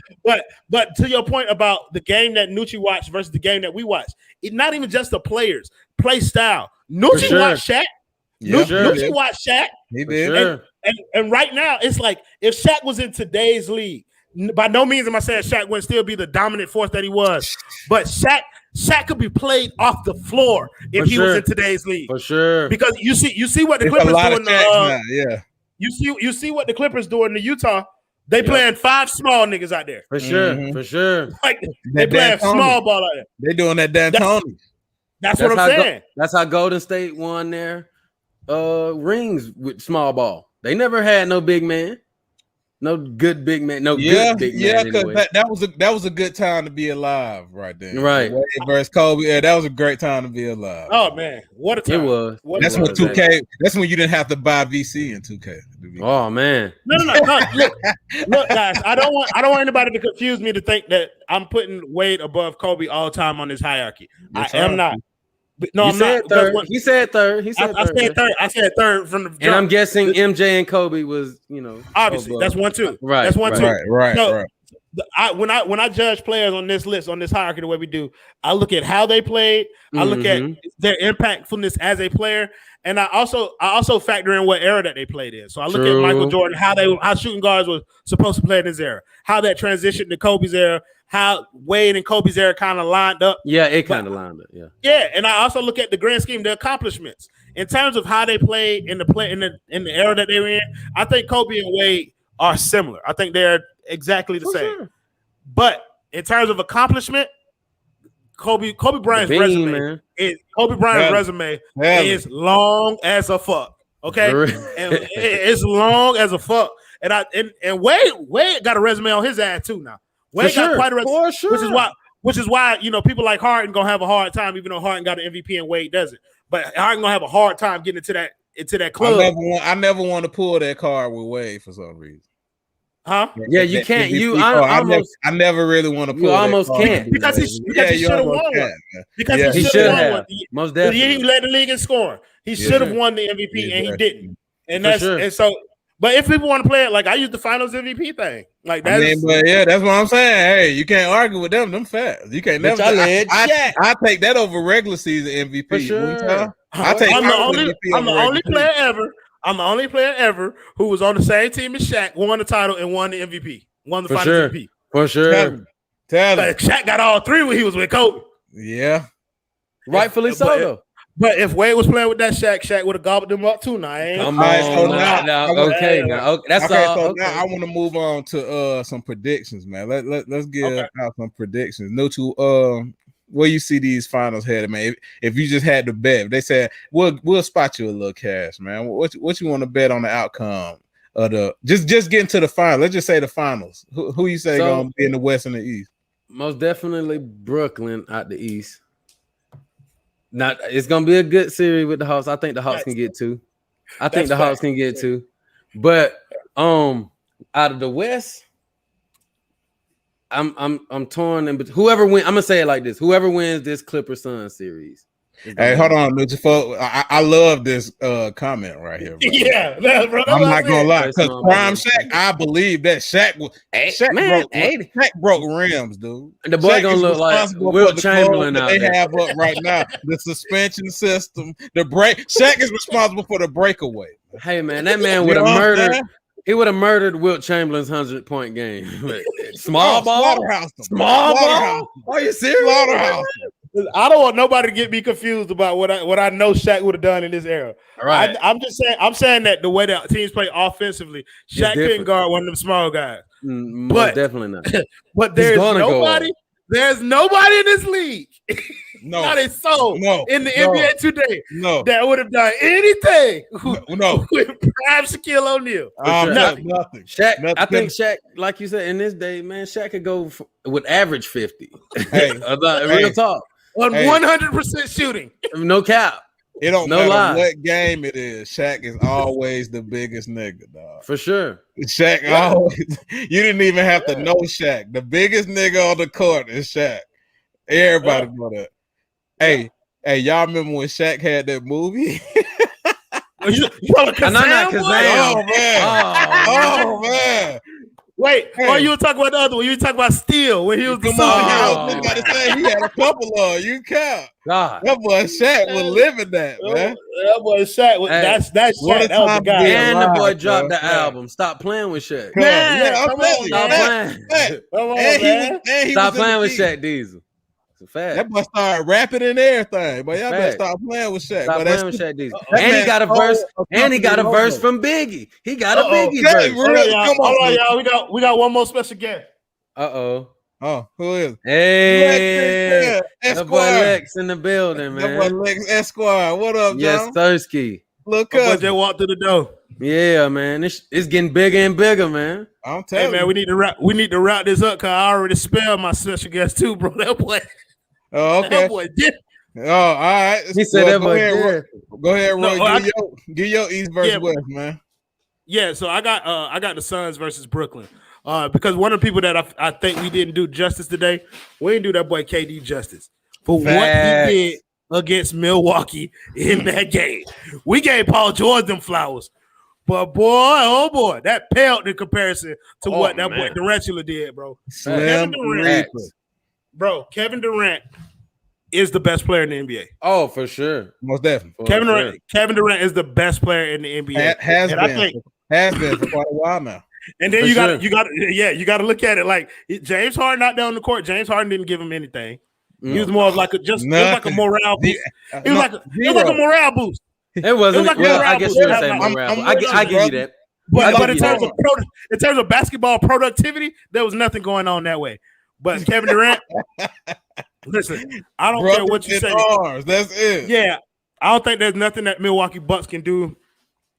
Speaker 4: But to your point about the game that Nucci watched versus the game that we watched, it's not even just the players, play style. Nucci watched Shaq.
Speaker 1: Yeah,
Speaker 4: Nucci watched Shaq.
Speaker 1: He did.
Speaker 4: And right now, it's like if Shaq was in today's league, by no means am I saying Shaq wouldn't still be the dominant force that he was, but Shaq could be played off the floor if he was in today's league.
Speaker 2: For sure.
Speaker 4: Because you see what the Clippers doing. You see what the Clippers doing in Utah. They playing 5 small niggas out there.
Speaker 2: For sure. For sure.
Speaker 4: Like they playing small ball out there.
Speaker 1: They doing that D'Antoni.
Speaker 4: That's what I'm saying.
Speaker 2: That's how Golden State won their rings with small ball. They never had no big man. No good big man. No good big man.
Speaker 1: Yeah, because that was a good time to be alive right there.
Speaker 2: Right.
Speaker 1: Wade versus Kobe. Yeah, that was a great time to be alive.
Speaker 4: Oh man, what a time.
Speaker 2: It was.
Speaker 1: That's when 2K. That's when you didn't have to buy VC in 2K.
Speaker 2: Oh man.
Speaker 4: No. Look, guys. I don't want anybody to confuse me to think that I'm putting Wade above Kobe all the time on this hierarchy. I am not. No, I'm not.
Speaker 2: Third. He said third. I
Speaker 4: said third. I said third from the jump.
Speaker 2: And I'm guessing MJ and Kobe was,
Speaker 4: obviously that's 1-2.
Speaker 2: Right.
Speaker 4: That's 1-2.
Speaker 1: Right.
Speaker 4: So, when I judge players on this list, on this hierarchy, the way we do, I look at how they played. I look at their impactfulness as a player, and I also factor in what era that they played in. So I look at Michael Jordan, how shooting guards were supposed to play in his era, how that transitioned to Kobe's era, how Wade and Kobe's era kind of lined up.
Speaker 2: Yeah, it kind of lined up. Yeah.
Speaker 4: Yeah, and I also look at the grand scheme, the accomplishments in terms of how they played in the era that they were in. I think Kobe and Wade are similar. I think they're exactly the same. Sure. But in terms of accomplishment, Kobe Bryant's resume is long as a fuck. Okay, and it's long as a fuck. And Wade got a resume on his ass too now. Wade got quite a resume, which is why people like Harden gonna have a hard time, even though Harden got an MVP and Wade doesn't. But Harden gonna have a hard time getting into that club.
Speaker 1: I never want to pull that card with Wade for some reason.
Speaker 4: Huh?
Speaker 2: Yeah, you can't.
Speaker 1: I never really want to pull.
Speaker 2: You almost can't
Speaker 4: because he should have won one. Because he should have won one.
Speaker 2: Most definitely.
Speaker 4: He led the league in scoring. He should have won the MVP and he didn't. And and so. But if people want to play it, like I use the Finals MVP thing, like that.
Speaker 1: That's what I'm saying. Hey, you can't argue with them. Them fast. You can't never. I take that over regular season MVP. For sure. I'm the only player ever. I'm the only player ever who was on the same team as Shaq, won the title and won the MVP, won the Finals MVP.
Speaker 2: For sure.
Speaker 1: Tell
Speaker 4: him. Shaq got all 3 when he was with Kobe.
Speaker 1: Yeah,
Speaker 2: rightfully so though.
Speaker 4: But if Wade was playing with that Shaq would have gobbled them up too. Now,
Speaker 2: Come on, now. Okay, that's all.
Speaker 1: So now I want to move on to some predictions, man. Let's get out some predictions. Where you see these finals headed, man? If you just had to bet, they said we'll spot you a little cash, man. What you want to bet on the outcome of the just getting to the final? Let's just say the finals. Who you say gonna be in the West and the East?
Speaker 2: Most definitely Brooklyn out the East. It's gonna be a good series with the Hawks. I think the Hawks can get 2. Hawks can get 2. But out of the West, I'm torn. But whoever wins, I'm gonna say it like this: whoever wins this Clipper Sun series,
Speaker 1: Hey, hold on, Mitch. I love this comment right here. Bro.
Speaker 4: Yeah, bro.
Speaker 1: I'm not gonna lie, because Prime Shaq, I believe that Shaq broke rims, dude.
Speaker 2: The boy
Speaker 1: Shaq
Speaker 2: gonna look like Wilt Chamberlain out
Speaker 1: they
Speaker 2: there.
Speaker 1: have up right now. The suspension system, the brake. Shaq is responsible for the breakaway.
Speaker 2: Hey man, that man would have murdered. He would have murdered Wilt Chamberlain's 100-point game. Small ball. Small ball. Are you serious?
Speaker 4: I don't want nobody to get me confused about what I know Shaq would have done in this era.
Speaker 2: All right.
Speaker 4: I'm just saying. I'm saying that the way that teams play offensively, Shaq couldn't guard one of them small guys.
Speaker 2: But definitely not.
Speaker 4: But there's nobody. There's nobody in this league.
Speaker 1: No,
Speaker 4: not a soul in the NBA today.
Speaker 1: No,
Speaker 4: that would have done anything.
Speaker 1: No,
Speaker 4: with Prime Shaquille O'Neal.
Speaker 1: Nothing.
Speaker 2: Shaq. I think Shaq, like you said, in this day, man, Shaq could go with average 50. Hey, real talk.
Speaker 4: On 100% shooting.
Speaker 2: No cap.
Speaker 1: It don't matter what game it is. Shaq is always the biggest nigga, dog.
Speaker 2: For sure.
Speaker 1: Shaq always. You didn't even have to know Shaq. The biggest nigga on the court is Shaq. Everybody know that. Hey, y'all remember when Shaq had that movie?
Speaker 2: Kazam?
Speaker 1: Oh man.
Speaker 4: Wait, or you were talking about the other one? You were talking about Steel when he was the
Speaker 1: superhero. He had a couple of you count.
Speaker 2: God,
Speaker 1: that boy Shaq was living that, man.
Speaker 4: That boy Shaq was that's Shaq. That was the guy.
Speaker 2: And the boy dropped the album. Stop playing with Shaq.
Speaker 4: Stop
Speaker 2: playing. Stop playing with Shaq Diesel.
Speaker 1: That boy started rapping and everything, but y'all better stop playing with Shaq.
Speaker 2: Stop playing with Shaq Diesel. And he got a verse. And he got a verse from Biggie. He got a Biggie verse.
Speaker 4: Come on, y'all. We got one more special guest.
Speaker 1: Oh, who is?
Speaker 2: Hey, that boy Lex in the building, man.
Speaker 1: That boy Lex Esquire. What up, John?
Speaker 2: Yes, Thursky.
Speaker 4: Look up. Just walked through the door.
Speaker 2: Yeah, man. It's getting bigger and bigger, man.
Speaker 1: I'm telling you,
Speaker 4: man. We need to wrap this up because I already spelled my special guest too, bro. That boy.
Speaker 1: Oh, okay.
Speaker 4: That boy did.
Speaker 1: Oh, all right.
Speaker 2: He said that boy did.
Speaker 1: Go ahead, Roy. Give your East versus West, man.
Speaker 4: Yeah, so I got the Suns versus Brooklyn. Because one of the people that I think we didn't do justice today, we didn't do that boy KD justice for what he did against Milwaukee in that game. We gave Paul George them flowers, but boy, that paled in comparison to what that boy Durant did, bro. Kevin Durant is the best player in the NBA.
Speaker 2: Oh, for sure,
Speaker 1: most definitely.
Speaker 4: Kevin Durant is the best player in the NBA.
Speaker 1: Has been for quite a while now.
Speaker 4: And then you got to look at it like James Harden not down the court. James Harden didn't give him anything. He was more of like a morale boost. It was like a morale boost.
Speaker 2: It wasn't. I guess you would say morale. I give you that.
Speaker 4: But in terms of basketball productivity, there was nothing going on that way. But Kevin Durant, listen, I don't care what you say.
Speaker 1: That's it.
Speaker 4: Yeah, I don't think there's nothing that Milwaukee Bucks can do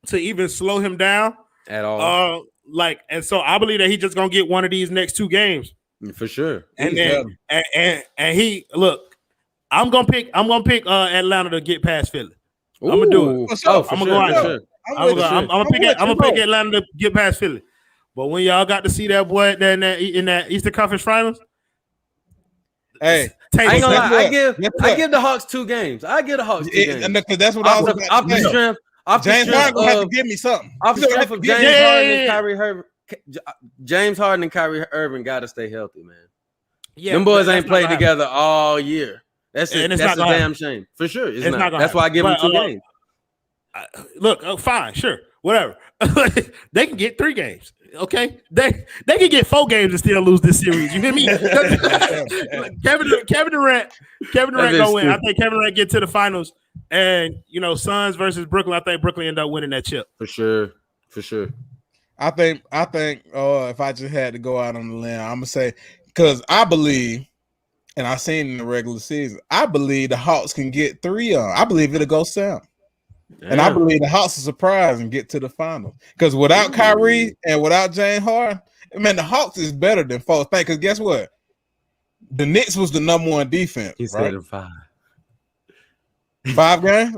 Speaker 4: to even slow him down
Speaker 2: at all.
Speaker 4: And so I believe that he's just gonna get one of these next two games
Speaker 2: for sure.
Speaker 4: And then and he look, I'm gonna pick Atlanta to get past Philly. I'm gonna do it. I'm gonna go out there. I'm gonna pick Atlanta to get past Philly. But when y'all got to see that boy in that Eastern Conference Finals,
Speaker 1: hey,
Speaker 2: I ain't gonna lie. I give the Hawks 2 games. I give the Hawks 2 games.
Speaker 1: Because that's what I was
Speaker 2: off the strength.
Speaker 1: James Harden gonna have to give me something.
Speaker 2: Off the strength of James Harden and Kyrie Irving. James Harden and Kyrie Irving got to stay healthy, man. Yeah, them boys ain't played together all year. That's a damn shame. For sure. It's not. That's why I give them 2 games.
Speaker 4: Look, fine, sure, whatever. They can get 3 games. Okay, they can get 4 games and still lose this series. You hear me? Kevin Durant gonna win. I think Kevin Durant get to the finals, and Suns versus Brooklyn. I think Brooklyn end up winning that chip
Speaker 2: for sure.
Speaker 1: I think if I just had to go out on the limb, I'm gonna say because I believe, and I seen in the regular season, I believe the Hawks can get 3 on. I believe it'll go 7. Damn. And I believe the Hawks will surprise and get to the final. Because without Kyrie and without James Harden, man, the Hawks is better than folks think. Because guess what? The Knicks was the number 1 defense.
Speaker 2: He said 5.
Speaker 1: 5 games?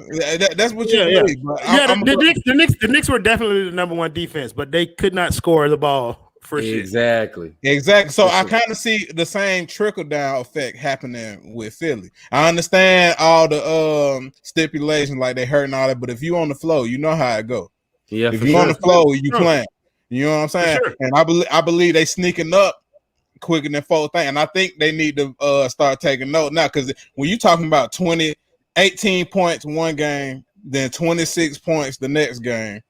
Speaker 1: That's what you believe.
Speaker 4: The Knicks were definitely the number 1 defense, but they could not score the ball for shit.
Speaker 2: Exactly.
Speaker 1: So I kind of see the same trickle down effect happening with Philly. I understand all the stipulations, like they hurting all that, but if you on the flow, you know how it go.
Speaker 2: Yeah,
Speaker 1: if you on the flow, you playing. You know what I'm saying?
Speaker 4: Sure.
Speaker 1: And I believe they sneaking up quicker than fourth thing, and I think they need to start taking note now, because when you talking about 18 points one game, then 26 points the next game,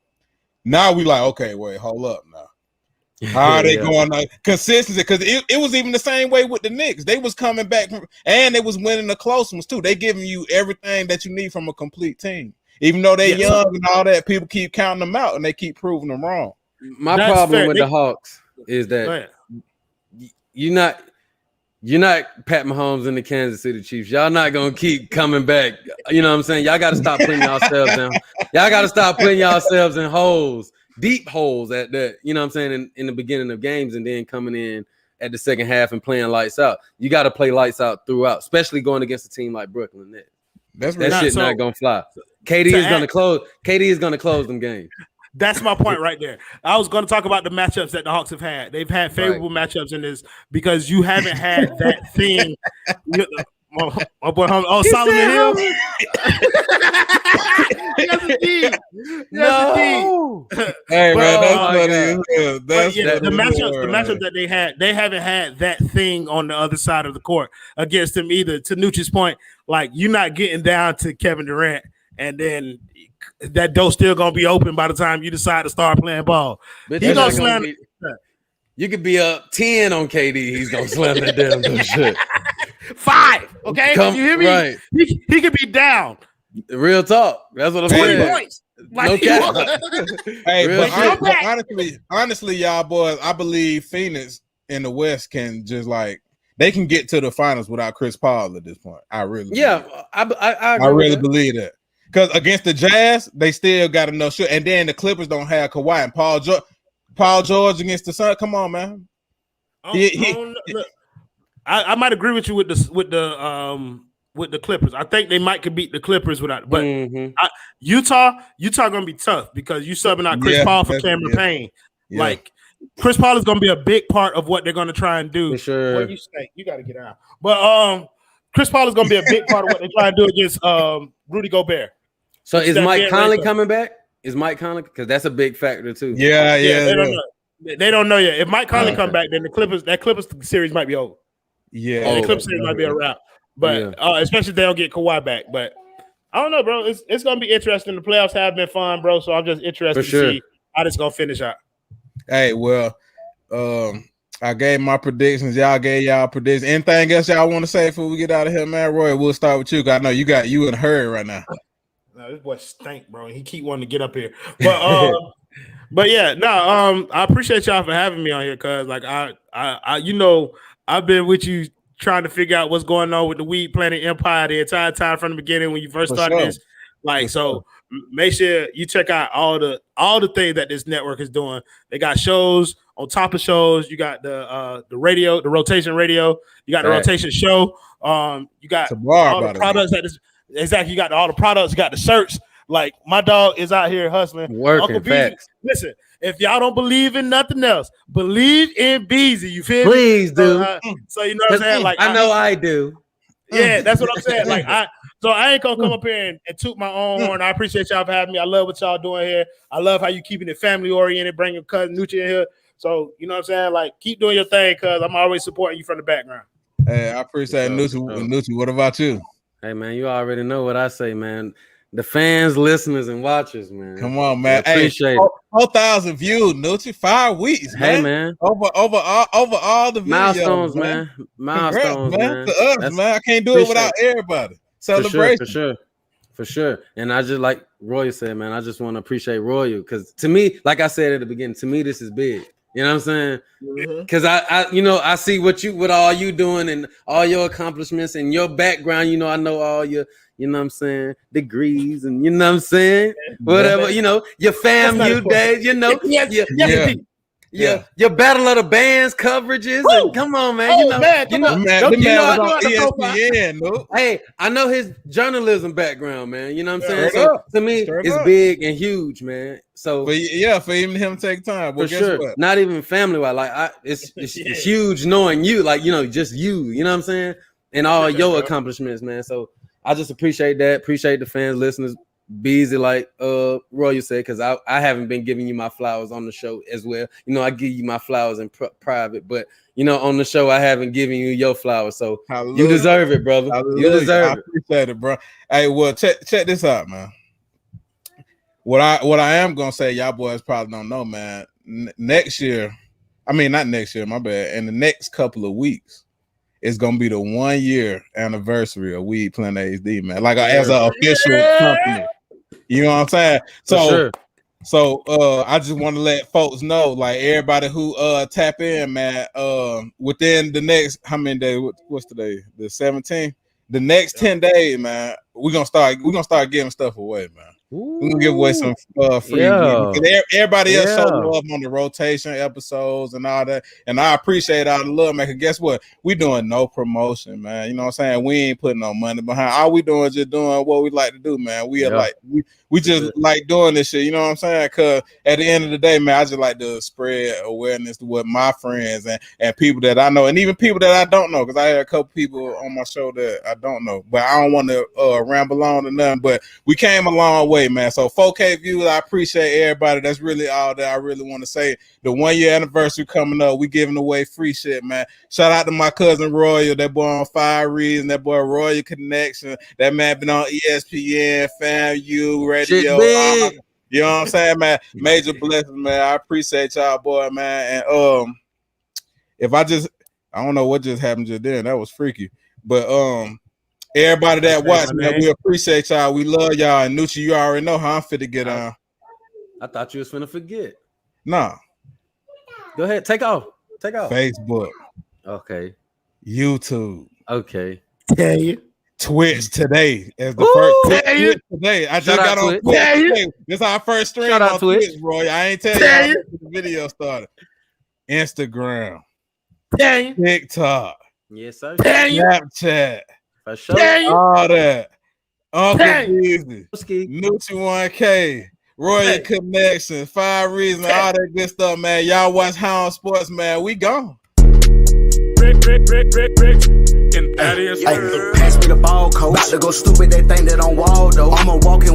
Speaker 1: now we like, okay, wait, hold up now. How are they going on consistency? Because it was even the same way with the Knicks. They was coming back and they was winning the close ones too. They giving you everything that you need from a complete team. Even though they're young and all that, people keep counting them out and they keep proving them wrong.
Speaker 2: My problem with the Hawks is that you're not Pat Mahomes and the Kansas City Chiefs. Y'all not gonna keep coming back. You know what I'm saying? Y'all got to stop putting yourselves down. Y'all got to stop putting yourselves in holes. Deep holes at that, you know what I'm saying, in the beginning of games, and then coming in at the second half and playing lights out. You got to play lights out throughout, especially going against a team like Brooklyn Nets. That shit not gonna fly. KD is gonna close them games.
Speaker 4: That's my point right there. I was going to talk about the matchups that the Hawks have had. They've had favorable matchups in this because you haven't had that thing. My boy, Solomon Hill. Yes, indeed.
Speaker 1: No. Hey, man, that's funny.
Speaker 4: The matchup that they haven't had that thing on the other side of the court against them either. To Nucci's point, like, you're not getting down to Kevin Durant, and then that door still gonna be open by the time you decide to start playing ball.
Speaker 2: But he gonna slam. You could be up 10 on KD. He's gonna slam that damn shit.
Speaker 4: 5, okay? You hear me? Right. He could be down.
Speaker 2: Real talk. That's what I'm saying.
Speaker 4: 20 points. Like,
Speaker 1: hey, but honestly, y'all boys, I believe Phoenix in the West can just they can get to the finals without Chris Paul at this point. I really really believe that. Because against the Jazz, they still got enough shit, and then the Clippers don't have Kawhi and Paul George against the Sun. Come on, man.
Speaker 4: I might agree with you with the Clippers. I think they could beat the Clippers without. But Utah gonna be tough because you subbing out Chris Paul for Cameron Payne. Yeah. Like, Chris Paul is gonna be a big part of what they're gonna try and do.
Speaker 2: For sure.
Speaker 4: What you say? You got to get out. But Chris Paul is gonna be a big part of what they try to do against Rudy Gobert.
Speaker 2: So is Mike Conley coming back? Is Mike Conley, because that's a big factor too.
Speaker 1: Yeah.
Speaker 4: They don't know yet. If Mike Conley come back, then the Clippers series might be over.
Speaker 1: Yeah,
Speaker 4: the Clippers series might be a wrap. But especially if they don't get Kawhi back. But I don't know, bro. It's gonna be interesting. The playoffs have been fun, bro. So I'm just interested to see how this gonna finish out.
Speaker 1: Hey, well, I gave my predictions. Y'all gave y'all predictions. Anything else y'all want to say before we get out of here, man? Roy, we'll start with you. I know you in a hurry right now.
Speaker 4: No, this boy stink, bro. He keep wanting to get up here. But I appreciate y'all for having me on here, cuz I've been with you trying to figure out what's going on with the Weed Planet Empire the entire time from the beginning when you first started this. Make sure you check out all the things that this network is doing. They got shows on top of shows. You got the radio, the rotation radio. You got the rotation show. You got all the products that is exactly. You got all the products. You got the shirts. Like, my dog is out here hustling,
Speaker 2: working. Facts.
Speaker 4: Listen, if y'all don't believe in nothing else, believe in Beezy. You feel
Speaker 2: Please
Speaker 4: me?
Speaker 2: do.
Speaker 4: So you know what I'm saying? Like,
Speaker 2: I know I do.
Speaker 4: Yeah, that's what I'm saying. Like, I ain't gonna come up here and toot my own horn. I appreciate y'all for having me. I love what y'all doing here. I love how you keeping it family oriented, bringing cousin Nucci in here. So you know what I'm saying? Like, keep doing your thing, cuz I'm always supporting you from the background.
Speaker 1: Hey, I appreciate Nucci. Nucci, what about you?
Speaker 2: Hey, man, you already know what I say, man. The fans, listeners, and watchers, man.
Speaker 1: Come on, man.
Speaker 2: I appreciate it.
Speaker 1: 4,000 views, Nucci. 5 weeks, man.
Speaker 2: Hey, man.
Speaker 1: Over all the videos,
Speaker 2: milestones, man. Milestones,
Speaker 1: man. To us, man. I can't do it without everybody. Celebration.
Speaker 2: For sure. And I just, like Royal said, man, I just want to appreciate Royal, because to me, like I said at the beginning, to me, this is big. You know what I'm saying? Because I see what all you doing and all your accomplishments and your background. You know, I know all your, you know what I'm saying, degrees, and you know what I'm saying, whatever. You know, your FAMU days. You know, your battle of the bands coverages. And come on, man.
Speaker 1: ESPN, no.
Speaker 2: Hey, I know his journalism background, man. You know what I'm saying? So to me, it's big and huge, man. So
Speaker 1: for even him take time. Well,
Speaker 2: for sure.
Speaker 1: What?
Speaker 2: Not even family wise. Like it's huge knowing you, like just you. You know what I'm saying? And all your accomplishments, man. So I just appreciate that. Appreciate the fans, listeners. Beezy, like Royal said, because I haven't been giving you my flowers on the show as well. You know, I give you my flowers in private, but on the show I haven't given you your flowers. So you deserve it, brother. You deserve it.
Speaker 1: I appreciate it, bro. Hey, well, check this out, man. What I am gonna say, y'all boys probably don't know, man. Next year, I mean not next year, my bad. In the next couple of weeks, it's gonna be the 1 year anniversary of Weed Planet HD, man. Like as an official company. You know what I'm saying? So I just want to let folks know, like everybody who tap in, man, within the next how many days? What's today? The 17th. The next 10 days, man, we're gonna start giving stuff away, man. We're gonna give away some free because everybody else showed love on the rotation episodes and all that, and I appreciate all the love, man. Cause guess what? We doing no promotion, man. You know what I'm saying? We ain't putting no money behind. All we doing is just doing what we like to do, man. We are like we just like doing this shit. You know what I'm saying? Cause at the end of the day, man, I just like to spread awareness to what my friends and people that I know, and even people that I don't know. Cause I had a couple people on my show that I don't know, but I don't want to ramble on or nothing. But we came a long way, man. So 4K views, I appreciate everybody. That's really all that I really want to say. The 1 year anniversary coming up, we giving away free shit, man. Shout out to my cousin Royal, that boy on Fire Reason, that boy Royal Connection, that man been on ESPN, FAMU, radio. You know what I'm saying, man? Major blessings, man. I appreciate y'all, boy, man. And I don't know what just happened just then. That was freaky. But everybody that watched, man, we appreciate y'all. We love y'all. And Nucci, you already know how I'm fit to get on.
Speaker 2: I thought you was finna forget.
Speaker 1: Nah.
Speaker 2: Go ahead. Take off.
Speaker 1: Facebook.
Speaker 2: Okay.
Speaker 1: YouTube.
Speaker 2: Okay.
Speaker 4: Tell you.
Speaker 1: Twitch today as the first Twitch today. I just got on Twitch. This is our first stream on Twitch, Roy. I ain't tell you the video started. Instagram. TikTok.
Speaker 2: Yes, sir.
Speaker 1: Snapchat.
Speaker 2: For sure.
Speaker 1: All that. Uncle Beasley. Nucci 1K. Royal Connection. 5 Reasons. All that good stuff, man. Y'all watch Hound Sports, man. We gone.
Speaker 3: Pass me the ball, coach. About to go stupid, they think that I'm Waldo. I'm a walking